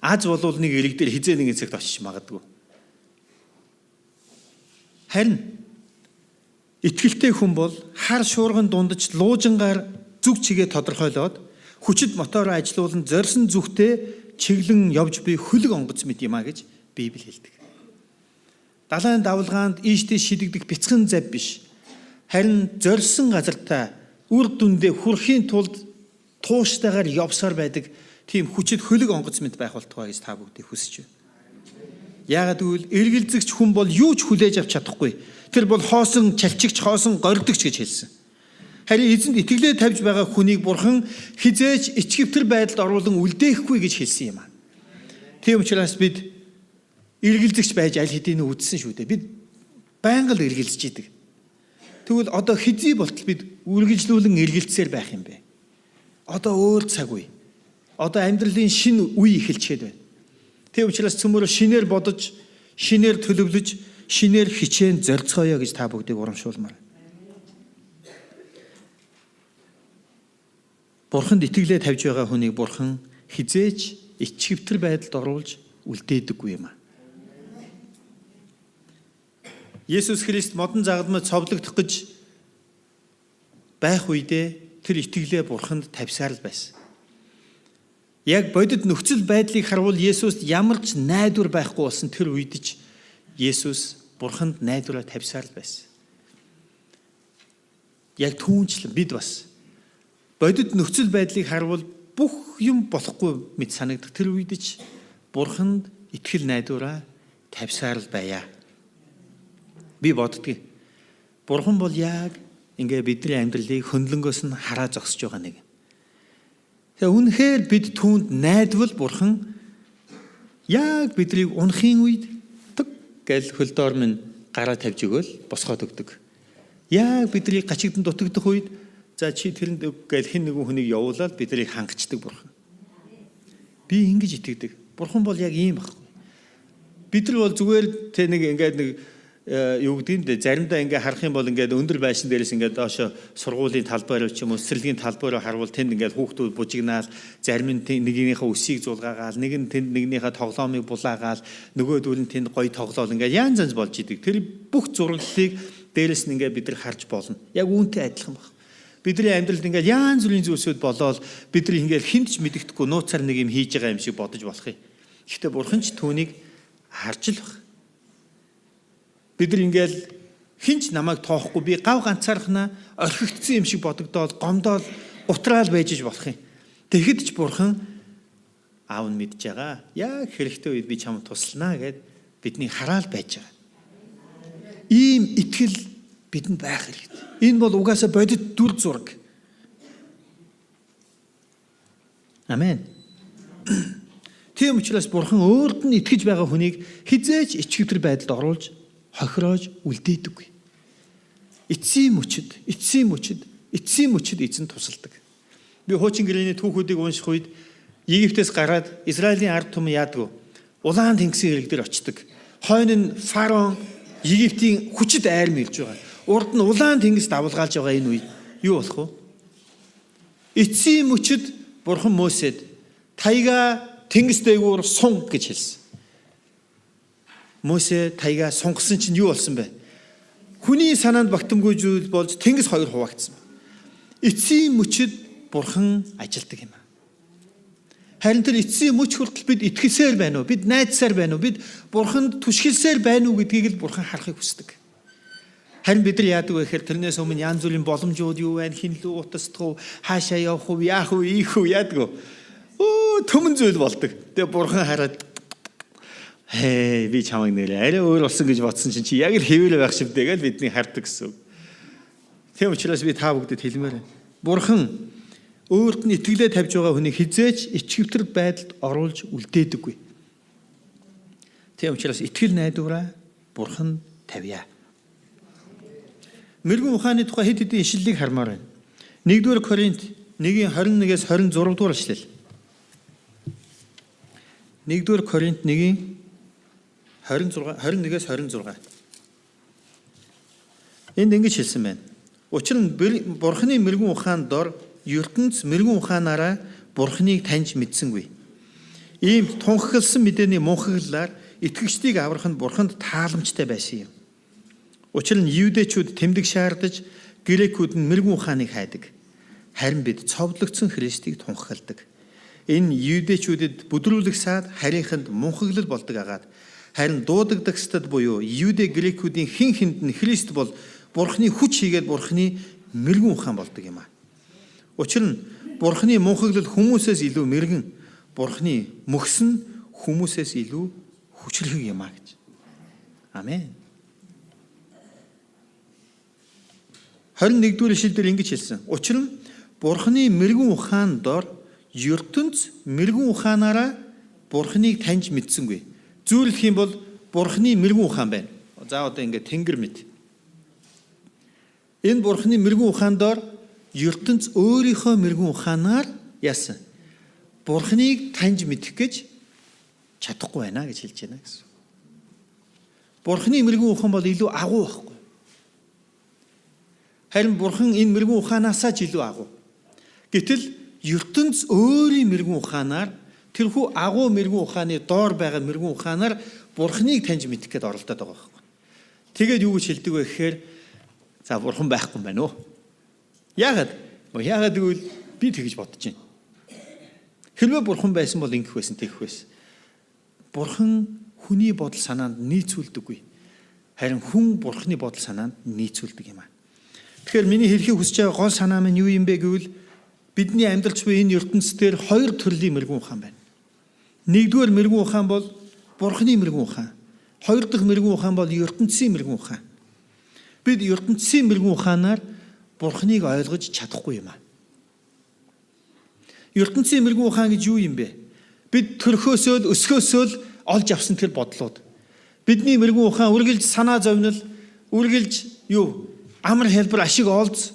Аз болвол нэг ирэг дээр хизээ нэгэн цагт очиж магадгүй. Харин итгэлтэй хүн бол хар шуурган дундаж луужингаар зүг чигээ тодорхойлоод хүчит мотороо ажилуулан зорьсон зүгтээ чиглэн явж буй хөлөг онгоц мэт юм а гэж Библи хэлдэг. Далайн давлгаанд ийштэй шидэгдэх бяцхан зав биш. Харин зорьсон газартаа үр дүндээ хүрэхийн тулд тууштайгаар явсаар байдаг тийм хүчит хөлөг онгоц мэт байх болтугай гэж та бүгдийг хүсэж байна. Яагаад гэвэл эргэлзэгч хүн бол юу ч хүлээж авч чадахгүй. Тэр бол хоосон чалчигч, хоосон гордогч гэж хэлсэн. Харин эзэнд итгэлээ тавьж байгаа хүнийг Бурхан хизээж ичгэвтэр байдалд оруулан үлдээхгүй гэж хэлсэн юм аа. Тийм учраас бид эргэлзэгч байж аль хэдийн үдсэн шүү дээ. Бид байнга л эргэлзэж идэг. Тэгвэл одоо хизээ болтол бид үргэлжлүүлэн эргэлзсээр байх юм бэ. Одоо өөр цаг үе. Одоо амьдралын шинэ үе эхэлчихэд байна. Тийм учраас цөмөрө шинээр бодож, шинээр төлөвлөж, шинээр хичээн зорцгоё гэж та бүгдийг урамшуулмаар. Бурханд итгэлээ тавьж байгаа хүнийг Бурхан хизээж ичгэвтэр байдалд оруулж үлдээдэггүй юм аа. Есүс Христ модон загламж цовлогдох гэж байх үедээ тэр итгэлээ Бурханд тавьсаар л байсан. Яг бодит нөхцөл байдлыг харвал Есүст ямар ч найдвар байхгүй болсон тэр үед ч Есүс Бурханд найдвараа тавьсаар л байсан. Яг түүнчлэн бид бас бодит нөхцөл байдлыг харвал бүх юм болохгүй мэт санагдах тэр үед ч Бурханд итгэл найдвараа тавьсаар л байя. Би боддгийг Бурхан бол яг ингээ бидний амьдралыг хөндлөнгөөс нь хараа зогсож байгаа нэг. Тэгээ үнэхээр бид түүнд найдвал Бурхан яг биднийг унахын үед тэг гэл хөлдоор минь гараа тавьж өгөөл босгоод өгдөг. Яг бидний гачигдан дутагдах үед за чи тэрэнд өг гэл хэн нэгэн хүнийг явуулаад биднийг хангацдаг Бурхан. Би ингэж итгэдэг. Бурхан бол яг ийм байхгүй. Бид нар бол зүгээр тэ нэг ингээд нэг юу гэдгийг заримдаа ингээ харах юм бол ингээд өндөр байшин дээрээс ингээд доошо сургуулийн талбайруу ч юм уу цэцэрлэгийн талбайруу харвал тэнд ингээд хүүхдүүд бужигнаал зарим нь нэгнийхээ өсийг зулгаагаал нэг нь тэнд нэгнийхээ тоглоомыг булаагаал нөгөөдөл нь тэнд гоё тоглоол ингээд янз янз болж идэг. Тэр бүх зураглалыг дээрээс нь ингээд бид нар харж болно. Яг үүнтэй адилхан баг. Бидний амьдралд ингээд янз бүрийн зүйлсүүд болоод бид нар ингээд хинтж мэддэхгүй нууцаар нэг юм хийж байгаа юм шиг бодож болох юм. Гэхдээ Бурхан ч түүнийг харж л баг. Бид нар ингээл хинч намайг тоохгүй би гав ганцаархнаа орхигдсан юм шиг бодогдоод гомдоод утраал байж болох юм. Тэгэхэд ч Бурхан аав нь мэдж байгаа. Яг хэрэгтэй үед би чамд туслана гэд бидний хараал байж байгаа. Ийм итгэл бидэнд байх хэрэгтэй. Энэ бол угаасаа бодит дүр зураг. Амен. Тийм учраас Бурхан өөрт нь итгэж байгаа хүнийг хизээч ичгэвтэр байдалд оруулж хохироож үлдээдэггүй. Эцсийн мөчөд эзэн тусалдаг. Би хуучин гэрээний түүхүүдийг унших үед Египтээс гараад Израилийн ард түмэн яадаг вэ? Улаан тэнгисийн ирэг дээр очдог. Хойно нь фараон Египтийн хүчит айрм ирж байгаа. Урд нь улаан тэнгис давалгаалж байгаа энэ үе юу болох вэ? Эцсийн мөчөд Бурхан Мосед таяга тэнгис дээгүүр сун гэж хэлсэн. Мосе таяга сунгасан чинь юу болсон бэ? Хүний санаанд багтамгүй зүйл болж тэнгис хоёр хуваагдсан. Эцсийн мөчөд Бурхан ажилдаг юм. Харин тэр эцсийн мөч хүртэл бид итгэлсээр байна уу? Бид найдсаар байна уу? Бид Бурханд түшгэлсээр байна уу гэдгийг л Бурхан харахыг хүсдэг. Харин бид нар яадаг вэ гэхээр тэрнээс өмнө янз бүрийн боломжууд юу байна? Хин лүү утасдах уу? Хаашаа явах уу? Яах уу? Ийх үү? Яадаг уу? Төмөн зүйл болдог. Тэгээ Бурхан хараад би чамайг нэрээ арай өөр болсон гэж бодсон чинь чи яг л хэвээр байх шивдээ гэж бидний хардаг гэсэн. Тийм учраас би та бүгдэд хэлмээр байна. Бурхан өөрт нь итгэлээ тавьж байгаа хүнийг хизээч ичгэвтэр байдалд оруулж үлдээдэггүй. Тийм учраас итгэл найдвараа Бурхан тавья. Мэргэн ухааны тухай хэд хэдэн ишлэлийг хармаар байна. 1-р Коринт 1:21-ээс 26 дугаар ишлэл. 1-р Коринт 1:21-ээс 26. Энд ингэж хэлсэн байна. Учир нь Бурханы мэргэн ухаанд дор ертөнц мэргэн ухаанаараа Бурханыг таньж мэдсэнгүй. Ийм тунхагласан мэдээний мунхаглалаар итгэгчдийг аврах нь Бурханд тааламжтай байсан юм. Учир нь юудэчүүд тэмдэг шаардаж, грекүүд нь мэргэн ухааныг хайдаг. Харин бид цовдлогдсон Христийг тунхагладаг. Энэ юудэчүүдэд бүдрүүлэх саад харийнханд мунхаглал болдог агаад харин дуудагдагчдад буюу юудэ грекүүдийн хэн хэнд нь Христ бол Бурханы хүч хийгээд Бурханы мэргэн ухаан болдог юм аа. Учир нь Бурханы мунхаглал хүмүүсээс илүү мэргэн, Бурханы мөхс нь хүмүүсээс илүү хүчрхэг юм аа гэж. Амен. 21-р ишлэлдэр ингэж хэлсэн. Учир нь Бурханы мэргэн ухаан дор ертөнц мэргэн ухаанаараа Бурханыг таньж мэдсэнгүй. Зөвлөх юм бол Бурханы мэргэн ухаан байна. За одоо ингээд тэнгэр мэд. Энэ Бурханы мэргэн ухаан дор ертөнц өөрийнхөө мэргэн ухаанаар яасан. Бурханыг таньж мэдэх гэж чадахгүй байна гэж хэлж байна гэсэн. Бурханы мэргэн ухаан бол илүү агуу байхгүй. Харин Бурхан энэ мэргэн ухаанаасаа ч илүү агуу. Гэтэл ертөнц өөрийн мэргэн ухаанаар тэрхүү агуу мэргэн ухааны доор байгаа мэргэн ухаанаар Бурханыг таньж мэдэх гээд оролдоод байгаа байхгүй. Тэгээд юу гэж хэлдэг вэ гэхээр за Бурхан байхгүй юм байна уу? Яагаад гэвэл би тэгж бодож байна. Хэрвээ Бурхан байсан бол ингэх байсан, тэгэх байсан. Бурхан хүний бодол санаанд нийцүүлдэггүй. Харин хүн Бурханы бодол санаанд нийцүүлдэг юм аа. Тэгэхээр миний хэлхийг хүсэж байгаа гол санаа минь юу юм бэ гэвэл бидний амьдралч буй энэ ертөнцийн хоёр төрлийн мэргэн ухаан байна. Нэгдүгээр мэргэн ухаан бол Бурханы мэргэн ухаан. Хоёр дахь мэргэн ухаан бол ертөнцийн мэргэн ухаан. Бид ертөнцийн мэргэн ухаанаар Бурханыг ойлгож чадахгүй юм аа. ертөнцийн мэргэн ухаан гэж юу юм бэ? Бид төрхөөсөө өсгөөсөө олж авсан тэр бодлууд. Бидний мэргэн ухаан үргэлж санаа зовнил, үргэлж амар хэлбэр ашиг олз,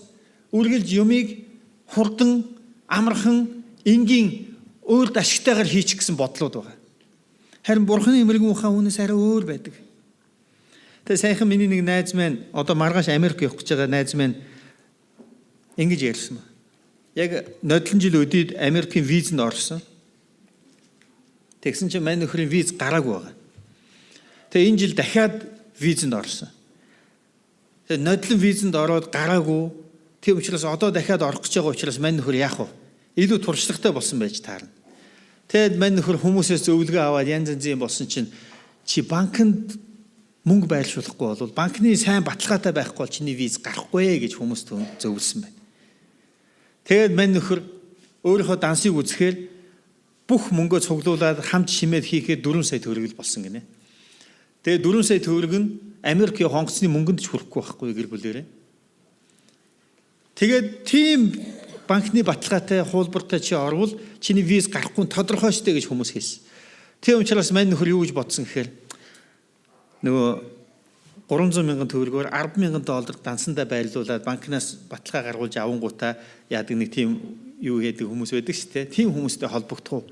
үргэлж юмыг хурдан, амархан, энгийн өөрт ашигтайгаар хийчих гэсэн бодлууд байгаа. Харин Бурханы мэргэн ухаан үүнээс арай өөр байдаг. Тэгээ сайхан миний нэг найз маань одоо маргааш Америк явах гэж байгаа найз маань ингэж ярьсан ба. Яг нодлон жил өдийд Америкийн визэнд орсон. Тэгсэн чинь манай нөхрийн виз гараагүй байгаа. Тэгээ энэ жил дахиад визэнд орсон. Тэгээ нодлон визэнд ороод гараагүй. Тийм учраас одоо дахиад орох гэж байгаа учраас манай нөхөр яах вэ? Илүү туршлагатай болсон байж таарна. Тэгээд манай нөхөр хүмүүсээс зөвлөгөө аваад янз янзын болсон чинь чи банкнд мөнгө байршуулахгүй бол банкны сайн баталгаатай байхгүй бол чиний виз гарахгүй гэж хүмүүст зөвлөсөн байна. Тэгээд манай нөхөр өөрийнхөө дансыг үзэхээр бүх мөнгөө цуглуулад хамт шимээд хийхэд 4 сая төгрөг болсон гинэ. Тэгээд 4 сая төгрөг нь Америкийн хонгоцны мөнгөнд ч хүрэхгүй байхгүй гэр бүлээрээ. Тэгээд тийм банкны баталгаатай хуулбартай чи орвол чиний виз гарахгүй тодорхой штэ гэж хүмүүс хэлсэн. Тийм учраас манай нөхөр юу гэж бодсон гэхээр нөгөө 300 мянган төгрөгөөр 10 мянган доллар дансандаа байрлуулад банкнаас баталгаа гаргуулж авангуудаа яадаг нэг тийм юу гэдэг хүмүүс байдаг шүү дээ. Тийм хүмүүстэй холбогдох уу.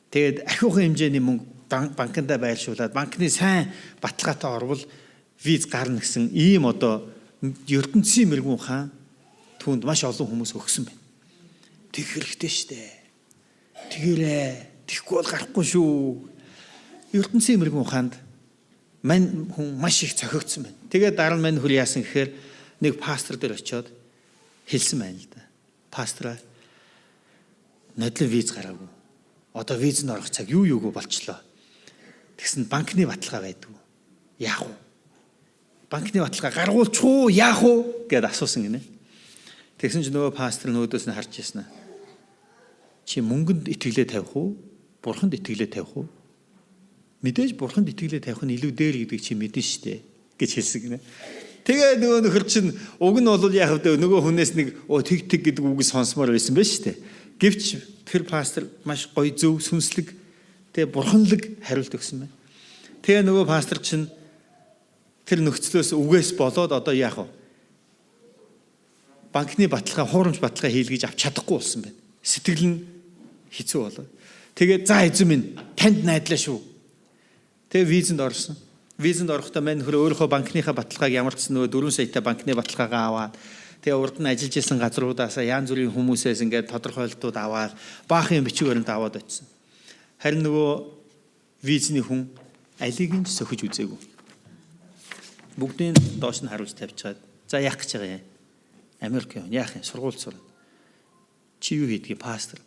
Тэгээд ахиухан хэмжээний мөнгө банкндаа байршуулад банкны сайн баталгаатай орвол виз гарна гэсэн ийм одоо ертөнцийн мэрэгэн ухаан түүнд маш олон хүмүүс өгсөн байна. Тэг хэрэгтэй штэ. Тэгэрээ. Тэхгүй бол гарахгүй шүү. ертөнцийн мэрэгэн ухаанд мань хүн маш их цохигдсон байна. Тэгээд дараа нь мань хөр яасан гэхээр нэг пастор дээр очиод хэлсэн байна л да. Пастраа нодлон виз гараагүй. Одоо визэнд орох цаг юу юугүй болчлоо. Тэгсэн банкны баталгаа байдгүй. Яах вэ? Банкны баталгаа гаргуулчихуу яах вэ гэд асуусан гинэ. Тэгсэн чинь нөгөө пастор нөөдөөс нь харж ирсэн. Чи мөнгөнд итгэлээ тавих уу? Бурханд итгэлээ тавих уу? Мэдээж бурханд итгэлээ тавих нь илүү дээр гэдгийг чи мэднэ штэ гэж хэлсэн гинэ. Тэгээ нөгөө нөхөр чинь уг нь бол яах вэ? Нөгөө хүнээс нэг тэг гэдэг үгийг сонсомоор байсан байж штэ. Гэвч тэр пастор маш гоё зөв сүнслэг тэгээ бурханлаг хариулт өгсөн байна. Тэгээ нөгөө пастор чинь тэр нөхцлөөс үгээс болоод одоо яах вэ? Банкны баталгаа, хуурамч баталгаа хийлгэж авч чадахгүй болсон байна. Сэтгэл нь хэцүү болоод. Тэгээ за эзэн минь танд найдлаа шүү. Тэгээ визэнд орсон. Визэнд орохдоо мань хөр өөрийнхөө банкныхаа баталгааг ямар ч нөгөө 4 саятай банкны баталгаагаа аваад тэгээ урд нь ажиллаж исэн газруудаасаа янз бүрийн хүмүүсээс ингээд тодорхойлолтууд аваад баахан бичвэрээр аваад очсон. Харин нөгөө визний хүн алиг нь сөхөж үзээгүй. Бүгдийн доош нь харуулж тавьчихад за яах гэж байгаа юм? Америк явна. Яах юм? Сургууль сурна. Чи юу хийдгийг пастор?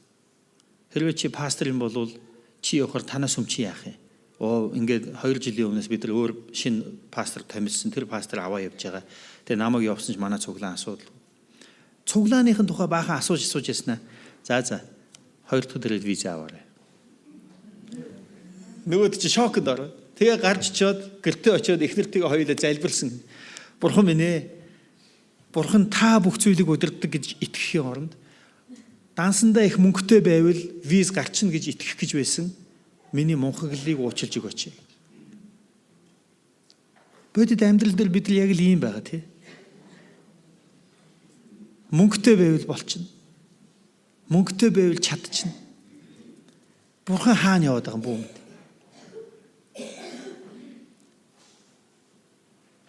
Хэрвээ чи пастор юм бол чи явахаар танаас чи яах юм? Ингээд 2 жилийн өмнөөс бид нар өөр шинэ пастор томилсон. Тэр пастор аваа явж байгаа. Тэгээ намайг явуулсан ч манай цуглаан асуудал. Цуглааныхын тухай баахан асууж яснаа. За 2 дахь өдрөд виза аваарай. Нөгөөд чи шокд ороо. Тэгээ гарч чоод гэртээ очиод эхнэртэйгээ хоёулаа залбирсан. Бурхан минь ээ. Бурхан та бүх зүйлийг удирддаг гэж итгэхийн оронд дансандаа их мөнгөтэй байвал виз гарчна гэж итгэх гэж байсан. Миний мунхаглалыг уучлж өгөөч. Бодит амьдрал дээр бид нар яг л ийм байгаа тий. Мөнгөтэй байвал болчихно. Мөнгөтэй байвал чадчихна. Бурхан хаана яваад байгаа юм бүү?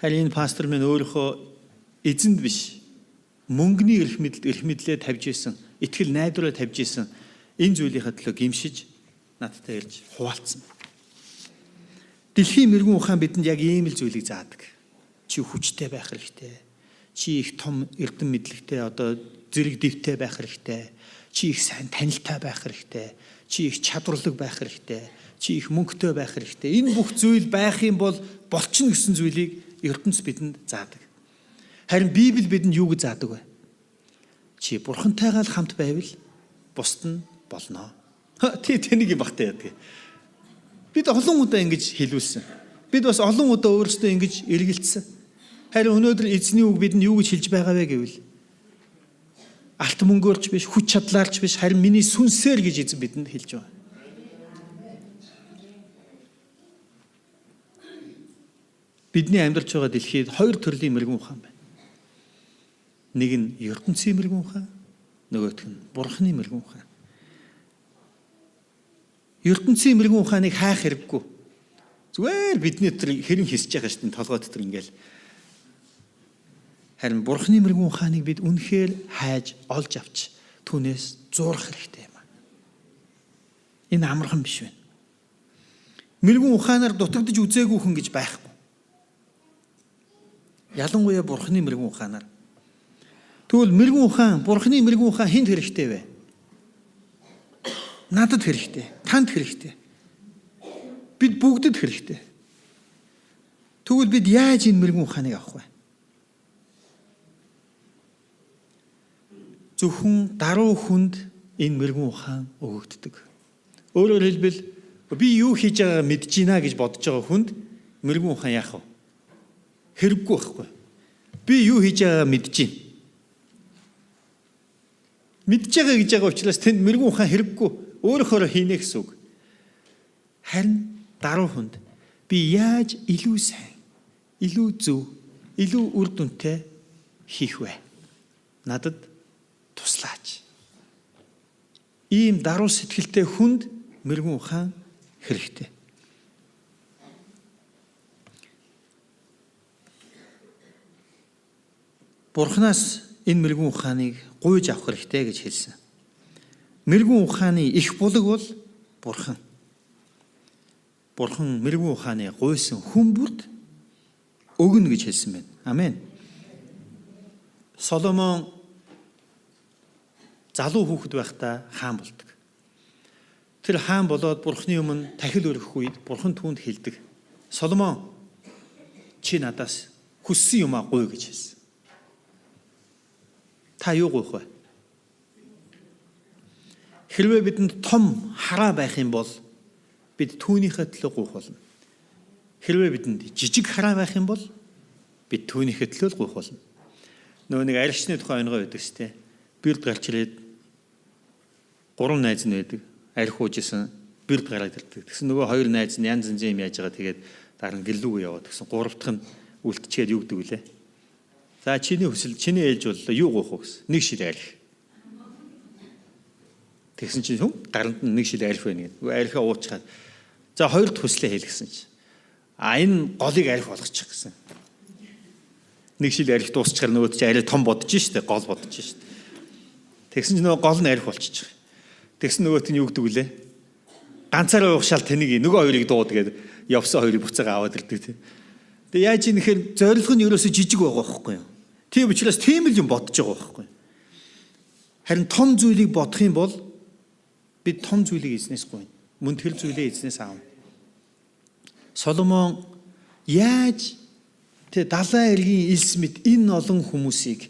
Харин пастор минь өөрийнхөө эзэнд биш мөнгөний эрх мэдлээ тавьж исэн, итгэл найдвараа тавьж исэн энэ зүйлийнхаа төлөө гимшиж надтай ирж хуваалцсан. Дэлхийн мэрэгэн ухаан бидэнд яг ийм л зүйлийг заадаг. Чи хүчтэй байх хэрэгтэй. Чи их том эрдэм мэдлэгтэй одоо зэрэг дэвтэй байх хэрэгтэй. Чи их сайн танилтай байх хэрэгтэй. Чи их чадварлаг байх хэрэгтэй. Чи их мөнгөтэй байх хэрэгтэй. Энэ бүх зүйл байх юм бол болчихно гэсэн зүйлийг ертөнц бидэнд заадаг. Харин Библи бидэнд юу гэж заадаг вэ? Чи бурхантайгаа л хамт байвал бусд нь болно. Тэнийг юм багтаа яадаг. Бид олон удаа ингэж хэлүүлсэн. Бид бас олон удаа өөрсдөө ингэж эргэлцсэн. Харин өнөөдөр эзний үг бидэнд юу гэж хэлж байгаа вэ гэвэл алт мөнгөөрч биш, хүч чадлаарч биш, харин миний сүнсээр гэж эзэн бидэнд хэлж байгаа. Бидний амьдарч байгаа дэлхийд 2 төрлийн мэрэгэн ухаан байна. Нэг нь ертөнцийн мэрэгэн ухаан, нөгөөх нь бурхны мэрэгэн ухаан. ертөнцийн мэрэгэн ухааныг хайх хэрэггүй. Зүгээр бидний тэр хэрэн хийсэж байгаа шүү дээ толгой дотор ингээл. Харин бурхны мэрэгэн ухааныг бид үнэхээр хайж олж авч түүнээс зурах хэрэгтэй юм. Энэ амархан биш байна. Мэрэгэн ухаанаар дутагдж үзээгүй хүн гэж байхгүй. Ялангуяа бурхны мэрэгэн ухаанаар. Тэгвэл мэрэгэн ухаан, бурхны мэрэгэн ухаан хэнд хэрэгтэй вэ? Надад хэрэгтэй, танд хэрэгтэй. Бид бүгдэд хэрэгтэй. Тэгвэл бид яаж энэ мэрэгэн ухааныг авах вэ? Зөвхөн даруй хүнд энэ мэрэгэн ухаан өгөгддөг. Өөрөөр хэлбэл би юу хийж байгааг мэдж байна гэж бодож байгаа хүнд мэрэгэн ухаан яах вэ? Хэрэггүй байхгүй. Би юу хийж байгааг мэдж байна. Мэдж байгаа гэж байгаа учраас тэнд мэрэгэн ухаан хэрэггүй. Өөрөөр хийнэ гэсэн үг. Харин даруй хүнд би яаж илүү сайн, илүү зөв, илүү үр дүнтэй хийх вэ? Надад туслаач. Ийм даруй сэтгэлтэй хүнд мэрэгэн ухаан хэрэгтэй. Бурханаас энэ мэрэгэн ухааныг гуйж авах хэрэгтэй гэж хэлсэн. Мэрэгэн ухааны их булаг бол Бурхан. Бурхан мэрэгэн ухааны гуйсан хүн бүрд өгнө гэж хэлсэн байна. Амен. Соломон залуу хүүхэд байхдаа хаан болдог. Тэр хаан болоод Бурханы өмнө тахил өргөх үед Бурхан түүнд хэлдэг. Соломон чи надаас хүссэн юмаа гуй гэж хэлсэн. Та юу гуйх вэ? Хэрвээ бидэнд том хараа байх юм бол бид түүнийхээ төлөө гуйх болно. Хэрвээ бидэнд жижиг хараа байх юм бол бид түүнийхээ төлөө гуйх болно. Нөгөө нэг арилчны тухай онгой байдаг шүү дээ. Бирд гарч ирээд 3 найз нь байдаг. Арх уужсэн бирд гараад ирдэг. Тэгсэн нөгөө 2 найз нь янз янзын юм яаж байгаа тэгээд дараа нь гэлүүгээ яваад тэгсэн 3 дахь нь үлдчихэд юу гэдэг вүлээ. За чиний хүсэл чиний ээлж боллоо юу гуйх вэ гэсэн. Нэг шил арх. Тэгсэн чинь гаранд нь нэг шил арх байна гэдэг. Архиа уучгаад за 2 дахь хүслээ хэл гэсэн чинь. Энэ голыг арх болгочих гэсэн. Нэг шил арх дуусчихар нөгөөд чи арай том бодож штэ гол бодож штэ. Тэгсэн чинь нөгөө гол нь арх болчих. Тэгсэн нөгөөт нь юу гэдэг вүлээ. Ганцаараа уух шал тэнийг нөгөө хоёрыг дууд гэдэг явсан хоёрыг буцаага аваад ирдэг тийм. Тэгээ яаж ийм нэхэр зорилго нь ерөөсө жижиг байгаа байхгүй юу? Тийм учраас тийм л юм бодож байгаа байхгүй юу? Харин том зүйлийг бодох юм бол бид том зүйлийг эзнээс гуйна. Мөн тэр зүйлээ эзнээс аавна. Соломон яаж тэ далайн эргийн элс мэд энэ олон хүмүүсийг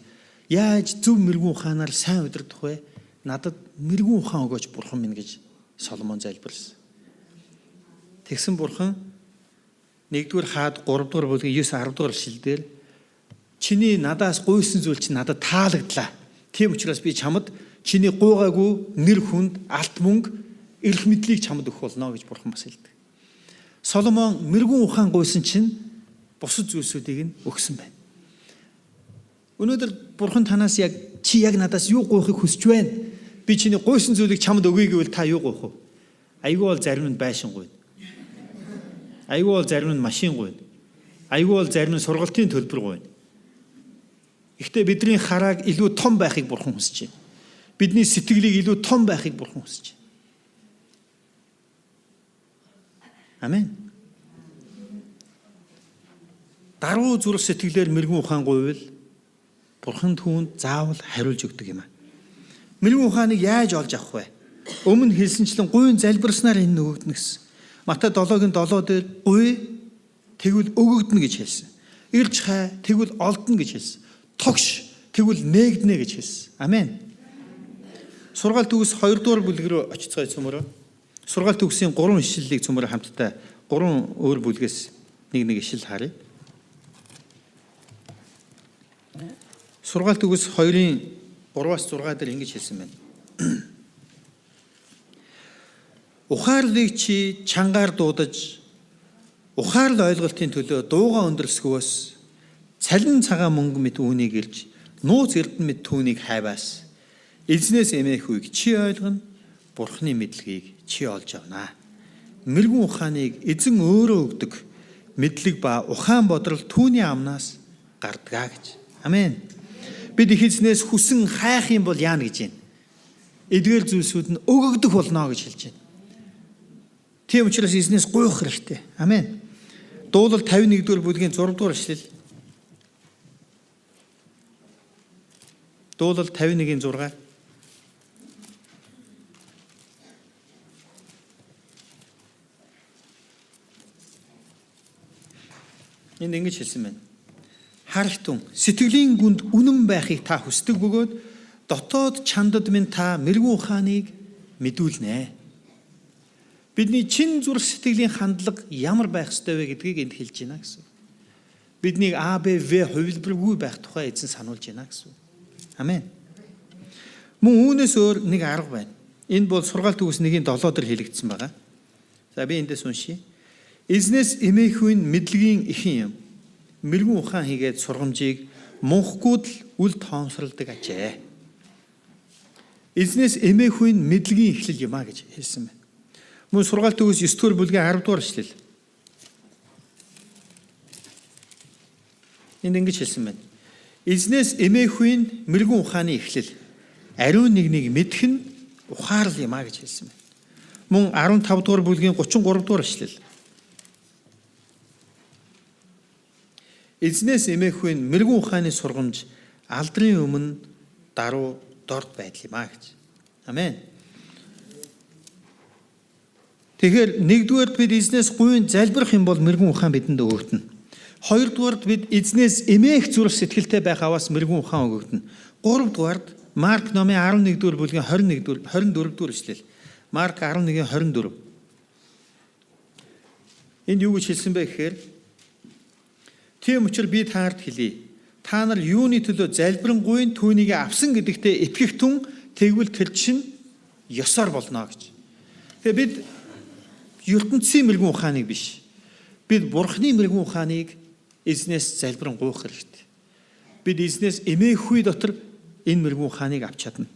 яаж зөв мэрэгэн ухаанаар сайн удирдах вэ? Надад мэрэгэн ухаан өгөөч Бурхан минь гэж Соломон залбирлаа. Тэгсэн Бурхан 1-р хаад 3-р бүлгийн 9-10-р шилдээр чиний надаас гуйсан зүйл чинь надад таалагдлаа. Тийм учраас би чамд чиний гуйгаагүй нэр хүнд алт мөнгө эрх мэдлийг чамд өгөх болно гэж Бурхан бас хэлдэг. Соломон мэрэгэн ухаан гуйсан чинь бусад зүйлсүүдийг нь өгсөн байна. Өнөөдөр Бурхан танаас чи яг надаас юу гуйхыг хүсэж байна? Би чиний гуйсан зүйлийг чамд өгье гэвэл та юу гуйх вэ? Айгүй бол зарим нь байшин гуйна. Айгүй бол зарим нь машин гуйна. Айгүй бол зарим нь сургалтын төлбөр гуйна. Гэхдээ бидний харааг илүү том байхыг Бурхан хүсэж байна. Бидний сэтгэлийг илүү том байхыг Бурхан хүсэж байна. Амен. Даруй зүрх сэтгэлээр мэрэгэн ухаан гуйвал Бурхан түүнд заавал хариулж өгдөг юм аа. Мэрэгэн ухааныг яаж олж авах вэ? Өмнө хэлсэнчлэн гуйн залбирснаар энэ нөгөөднө гэсэн. Матай 7-гийн 7 дээр гуй тэгвэл өгөгдөнө гэж хэлсэн. Ирж хай тэгвэл олдно гэж хэлсэн. Тогш тэгвэл нээгднэ гэж хэлсэн. Амен. Сургаалт төгс 2-р бүлэг рүү очицгаая цөмөрөө. Сургаалт төгсийн 3 ишлэлийг цөмөрөө хамтдаа 3 өөр бүлгээс нэг ишлэл харъя. Сургаалт төгс 2-ын 3-аас 6 дээр ингэж хэлсэн байна. Ухаарлыг чи чангаар дуудаж ухаарл ойлголтын төлөө дууга өндөрлсгөөс цалин цагаан мөнгө мэт үүнийг ирж нууц эрдэн мэт түүнийг хайваас эзнээс эмээх үеийг чи ойлгоно, Бурхны мэдлэгийг чи олж авнаа. Мэрэгэн ухааныг эзэн өөрөө өгдөг. Мэдлэг ба ухаан бодрол түүний амнаас гардгаа гэж. Амен. Бид их эзнээс хүсэн хайх юм бол яана гэж байна. Эдгээр зүйлсүүд нь өгөгдөх болно гэж хэлж байна. Тийм учраас эзнээс гуйх хэрэгтэй. Амен. Дуулал 51-р бүлгийн 6-р эшлэл. Дуулал 51-ийн 6. Энд ингэж хэлсэн байна. Харагтун сэтгэлийн гүнд үнэн байхыг та хүсдэг бөгөөд дотоод чандад минь та мэрэгэн ухааныг мэдүүлнэ. Бидний чин зүрх сэтгэлийн хандлага ямар байх ёстой вэ гэдгийг энд хэлж байна гэсэн. Биднийг А, Б, В хувилбаргүй байх тухай эзэн сануулж байна гэсэн. Амен. Мөн үүнээс өөр нэг арга байна. Энэ бол сургаалт төгс 1-ийн 7 дээр хэлэгдсэн байгаа. За би эндээс уншия. Эзнээс эмээх үн мэдлэгийн ихэн юм. Мэрэгэн ухаан хийгээд сургамжийг мунхгүйд л үл тоомсралдаг ажээ. Эзнээс эмээх үн мэдлэгийн эхлэл юм а гэж хэлсэн байна. Мөн сургаалт төгс 9-р бүлгийн 10-р эшлэл. Энд ингэж хэлсэн байна. Эзнээс эмээхүйн мэрэгэн ухааны эхлэл. Ариун нэгнийг мэдэх нь ухаарл юм а гэж хэлсэн байна. Мөн 15 дугаар бүлгийн 33 дугаар эшлэл. Эзнээс эмээхүйн мэрэгэн ухааны сургамж алдрын өмнө даруй дорд байдал юм а гэж. Амен. Тэгэхээр нэгдүгээр бид эзнээс гуйн залбирах юм бол мэрэгэн ухаан бидэнд өгөгдөнө. Хоёрдугаард бид эзнээс эмээх зүрх сэтгэлтэй байх аваас мэрэгэн ухаан өгөгдөнө. Гуравдугаард Марк номын 11-р бүлгийн 24-р эшлэл. Марк 11:24. Энд юу гэж хэлсэн бэ гэхээр тийм учраас би таард хэлье. Та нар юуны төлөө залбирanгуйн түүнийг авсан гэдэгтээ итгэх түн тэгвэл тэр чинь ёсоор болно гэж. Тэгэхээр бид ертөнцийн мэрэгэн ухааныг биш. Бид Бурхны мэрэгэн ухааныг эзнээс залбирanгуйх хэрэгтэй. Бид эзнээс эмээхүй дотор энэ мэрэгэн ухааныг авч чадна.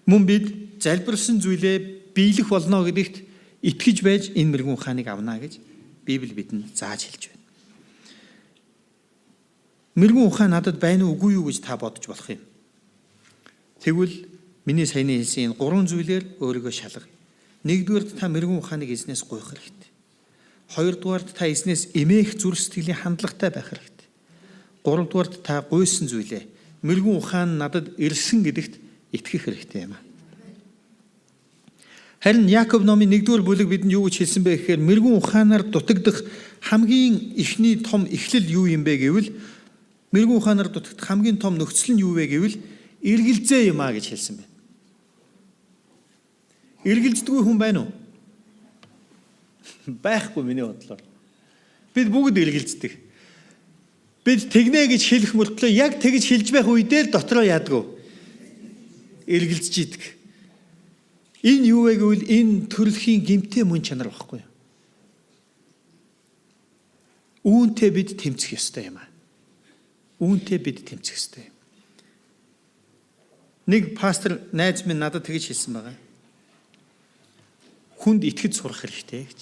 Мөн бид залбирсан зүйлээ биелэх болно гэдэгт итгэж байж энэ мэрэгэн ухааныг авна гэж Библи бидэнд зааж хэлж байна. Мэрэгэн ухаан надад байна уу үгүй юу гэж та бодож болох юм. Тэгвэл миний саяны хэлсэн энэ гурван зүйлээр өөрийгөө шалга. Нэгдүгээрд та мэрэгэн ухааныг эзнээс гуйх хэрэгтэй. Хоёрдугаард та эзнээс эмээх зүрх сэтгэлийн хандлагатай байх хэрэгтэй. Гуравдугаард та гуйсан зүйлээ мэрэгэн ухаан надад ирсэн гэдэгт итгэх хэрэгтэй юм. Харин Яаков номын 1-р бүлэг бидэнд юу гэж хэлсэн бэ гэхээр мэрэгэн ухаанаар дутагдах хамгийн ихний том эхлэл юу юм бэ гэвэл мэрэгэн ухаанаар дутагдах хамгийн том нөхцөл нь юу вэ гэвэл эргэлзээ юм а гэж хэлсэн байна. Эргэлздэггүй хүн байна уу? Байхгүй миний бодлоор. Бид бүгд эргэлздэг. Бид тэгнэ гэж хэлэх мөртлөө яг тэгж хэлж байх үедээ л дотроо яадаг. Эргэлзэж идэг. Энэ юу вэ гэвэл энэ төрөлхийн гэмтэй мөн чанар багхгүй юу? Үүнтэй бид тэмцэх ёстой юм аа. Үүнтэй бид тэмцэх ёстой. Нэг пастор найз минь надад тэгж хэлсэн байгаа. Хүнд итгэж сурах хэрэгтэй гэж.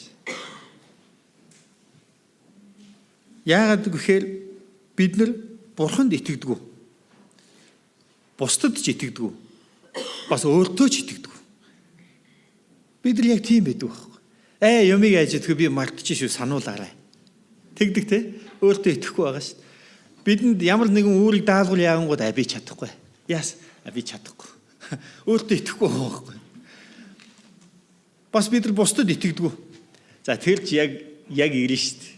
Яагаад гэвэл бид нар Бурханд итгэдэг. Бусдад ч итгэдэг. Бас өөртөө ч итгэдэг. Бид нар яг тийм байдаг байхгүй. Юмыг ажидгүй би мартчих шүү сануулаарай. Тэгдэг те. Өөртөө итгэхгүй байгаа шүү. Бидэнд ямар нэгэн үүрэг даалгавар яагангууд би чадахгүй. Яас би чадахгүй. Өөртөө итгэхгүй байгаа байхгүй. Бас бид нар бусдад итгэдэг. За тэр ч яг ирнэ шүү дээ.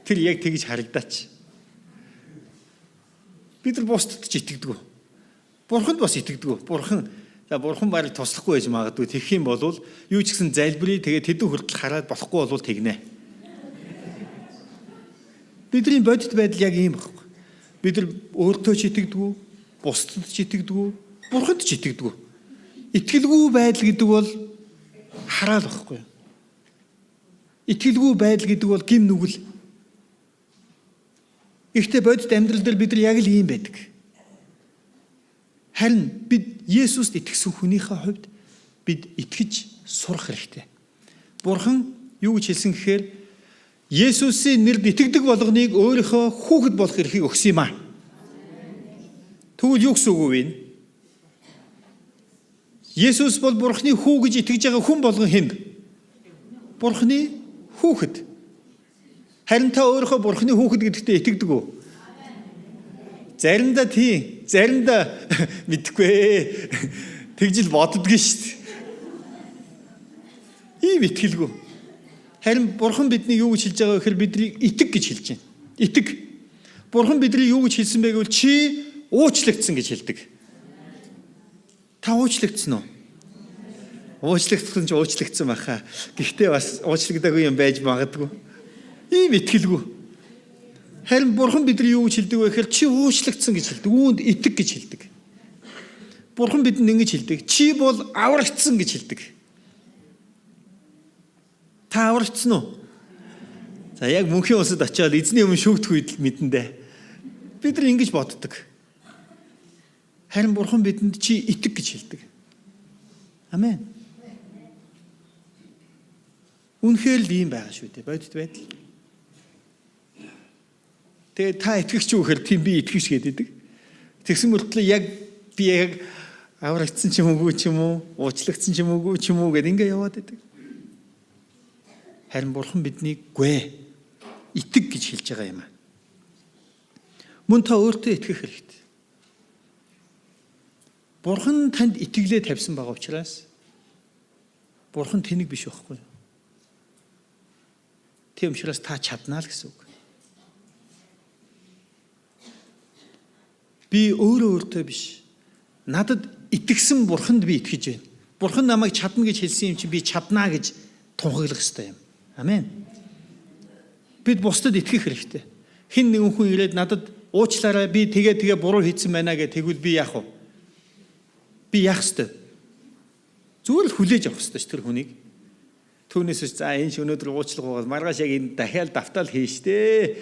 Тэр яг тэгж харагдаач. Бид нар бусдад ч итгэдэг. Бурханд бас итгэдэг. Бурхан барыг туслахгүй байж магадгүй. Тэгэх юм бол юу ч гэсэн залбирыг тэгээ тэдэн хүртэл хараад болохгүй бол тэгнэ. Бидний бодит байдал яг ийм байхгүй. Бид нар өөртөө ч итгэдэг, бусдад ч итгэдэг, Бурханд ч итгэдэг. Итгэлгүй байдал гэдэг бол хараал байхгүй. Итгэлгүй байдал гэдэг бол гим нүгэл. Ихтэй бодит амьдрал дээр бид нар яг л ийм байдаг. Харин бид Есүст итгэсэн хүнийхээ хувьд бид итгэж сурах хэрэгтэй. Бурхан юу гэж хэлсэн гэхээр Есүсийн нэрд итгэдэг болгоныг өөрийнхөө хүүхэд болох эрхийг өгсөн юм аа. Тэгвэл юу гэсэн үг вэ? Есүс бол Бурханы хүү гэж итгэж байгаа хүн болгон хэн? Бурханы хүүхэд. Харин та өөрийнхөө Бурханы хүүхэд гэдэгтээ итгэдэг үү? Заримдаа тийм, заримдаа мэдхгүй. Тэгжил боддгоо шүү дээ. Ийм итгэлгүй. Харин Бурхан биднийг юу гэж хэлж байгаа вэ гэхээр биднийг итэг гэж хэлж байна. Итэг. Бурхан биднийг юу гэж хэлсэн бэ гэвэл чи уучлагдсан гэж хэлдэг. Та уучлагдсан уу? Уучлагдсан ч уучлагдсан байхаа. Гэхдээ бас уучлагдаагүй юм байж магадгүй. Ийм итгэлгүй. Харин Бурхан бидний юу гэж хэлдэг вэ гэхээр чи уучлагдсан гэж хэлдэг. Үүнд итэг гэж хэлдэг. Бурхан бидэнд ингэж хэлдэг. Чи бол аврагдсан гэж хэлдэг. Та аврагдсан уу? За яг мөнхийн усад очиод эзний өмнө шүүгдэх үед л мэдэндээ. Бид нар ингэж боддог. Харин Бурхан бидэнд чи итэг гэж хэлдэг. Амен. Үнэхээр л ийм байгаа шүү дээ. Бодит байдал. Тэгээд та итгэгч юу гэхээр тийм би итгэгч гэдэг. Тэгсэн мөртлөө яг би яг аврагдсан ч юм уу ч юм уу, уучлагдсан ч юм уу ч юм уу гэд ингээ яваад байдаг. Харин Бурхан биднийг гүй итэг гэж хэлж байгаа юм аа. Мөн та өөртөө итгэх хэрэгтэй. Бурхан танд итгэлээ тавьсан байгаа учраас Бурхан тэнэг биш байхгүй юу? Тийм учраас та чаднаа л гэсэн үг. Би өөртөө биш. Надад итгэсэн Бурханд би итгэж байна. Бурхан намайг чадна гэж хэлсэн юм чи би чаднаа гэж тунхаглах ёстой юм. Амен. Бид бусдад итгэх хэрэгтэй. Хэн нэгэн хүн ирээд надад уучлаарай би тэгээ буруу хийсэн байна гэх тэгвэл би яах вэ? Би яах ёстой? Зүгээр л хүлээж авах ёстой ш тэр хүнийг. Түүнээс за энэ ч өнөөдөр уучлах байгаа маргааш яг энэ дахиад давтаал хийн штэ.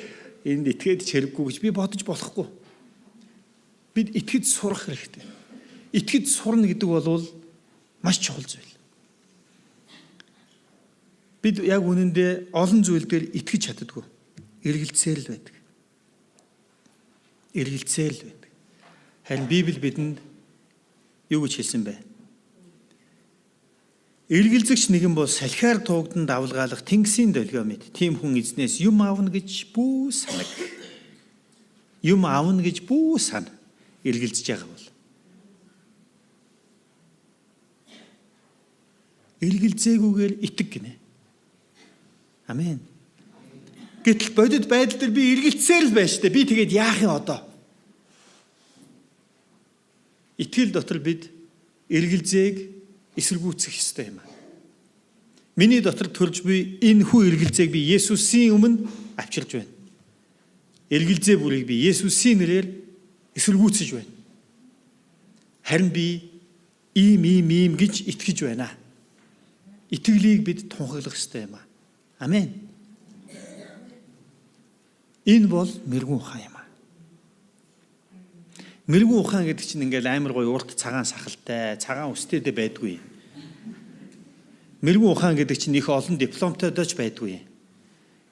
Энд итгээд ч хэрэггүй гэж би бодож болохгүй. Бид итгэж сурах хэрэгтэй. Итгэж сурна гэдэг бол маш чухал зүйл. Бид яг үнэндээ олон зүйл дээр итгэж чаддаггүй. Эргэлзээр л байдаг. Эргэлзээр л байдаг. Харин Библи бидэнд юу гэж хэлсэн бэ? Эргэлзэгч нэгэн бол салхиар туугдан давлгаалах тэнгисийн долгио мэд. Тийм хүн эзнээс юм аавна гэж бүү санаг. Юм аавна гэж бүү сан. Эргэлзэж байгаа бол. Эргэлзээгүйгээр итэг гинэ. Амен. Гэтэл бодит байдал дээр би эргэлцсээр л байна штэ. Би тэгээд яах юм одоо? Итгэл дотор бид эргэлзээг эсэргүүцэх ёстой юм. Миний дотор төрж буй энэ хүү эргэлзээг би Есүсийн өмнө авчирж байна. Эргэлзээ бүрийг би Есүсийн нэрээр эсэргүүцэж байна. Харин би ийм гэж итгэж байна. Итгэлийг бид тунхаглах ёстой юм. Амен. Энэ бол мэрэгэн ухаан юм. Мэрэгэн ухаан гэдэг чинь ингээл амар гоё урт цагаан сахалтай, цагаан үстэйдээ байдгүй. Мэрэгэн ухаан гэдэг чинь их олон дипломтой дооч байдгүй.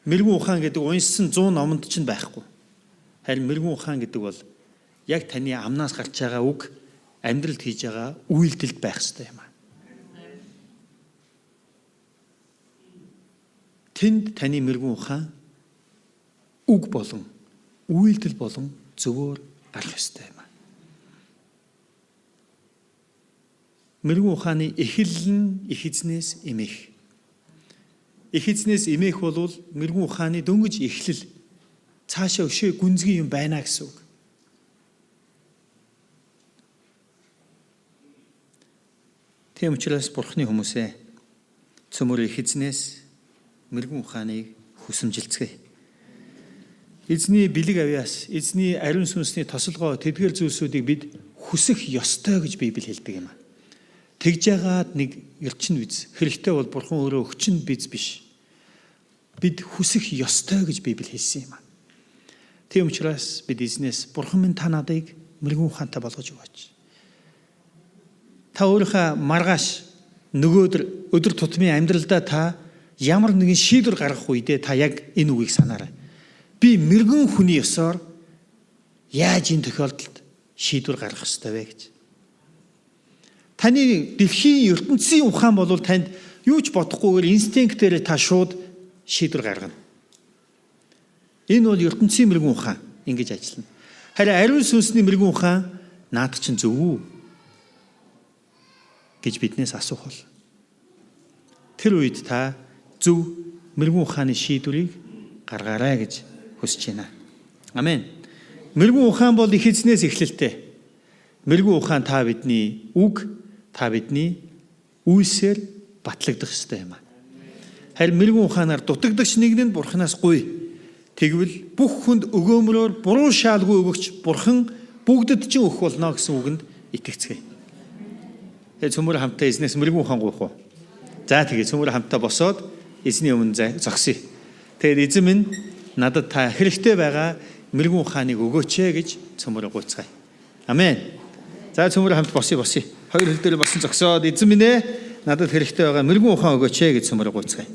Мэрэгэн ухаан гэдэг уншсан 100 номонд чинь байхгүй. Харин мэрэгэн ухаан гэдэг бол яг таны амнаас гарч байгаа үг, амьдралд хийж байгаа үйлдэлд байх ёстой юм. Тэнд таны мэрэгэн ухаан үг болон үйлдэл болон зөвөөр гарах ёстой юм. Мэрэгэн ухааны эхлэл нь их эзнээс эмээх. Их эзнээс эмээх бол мэрэгэн ухааны дөнгөж эхлэл цаашаа өшөө гүнзгий юм байна гэсэн үг. Тийм учраас Бурхны хүмүүсээ цөмөр их эзнээс мэрэгэн ухааныг хүсэмжилцгээе. Эзний бэлэг авьяас, эзний ариун сүнсний тосолгоо тэдгээр зүйлсүүдийг бид хүсэх ёстой гэж Библи хэлдэг юм. Тэгж яагаад нэг эрчин биз. Хэрэгтэй бол Бурхан өөрөө өгчин биз биш. Бид хүсэх ёстой гэж Библи хэлсэн юм. Тийм учраас бид эзнээс Бурхан минь та надыг мэрэгэн ухаантай болгож өгөөч. Та өөрийнхөө маргааш нөгөөдөр өдөр тутмын амьдралдаа та ямар нэгэн шийдвэр гаргах үедээ та яг энэ үгийг санаарай. Би мэрэгэн хүний ёсоор яаж энэ тохиолдолд шийдвэр гаргах ёстой вэ гэж. Таны дэлхийн ертөнцийн ухаан бол танд юу ч бодохгүйгээр инстинктээр та шууд шийдвэр гаргана. Энэ бол ертөнцийн мэрэгэн ухаан ингэж ажиллана. Харин ариун сүнсний мэрэгэн ухаан наад чинь зөв үү гэж биднээс асуух бол. Тэр үед та зөв мэрэгэн ухааны шийдвэрийг гаргаарай гэж хүсэж байна. Амен. Мэрэгэн ухаан бол их эзнээс эхлэлтэй. Мэрэгэн ухаан та бидний үг, та бидний үйлсээр батлагдах ёстой юм. Харин мэрэгэн ухаанаар дутагдагч нэг нь Бурханаас гуй. Тэгвэл бүх хүнд өгөөмрөөр буруу шаалгүй өгөгч Бурхан бүгдэд чинь өгөх болно гэсэн үгэнд итгэцгээе. Тэгээ цөмөр хамтаа эзнээс мэрэгэн ухаан гуйх уу? За тэгээ цөмөр хамтаа босоод эзний өмнө зогсъё. Тэгээд эзэн минь надад та хэрэгтэй байгаа мэрэгэн ухааныг өгөөч гэж цөмөр гуйцгаая. Амен. За цөмөр хамт босъё. Хоёр хөл дээр босон зогсоод эзэн минь надад хэрэгтэй байгаа мэрэгэн ухаан өгөөч гэж цөмөр гуйцгаая.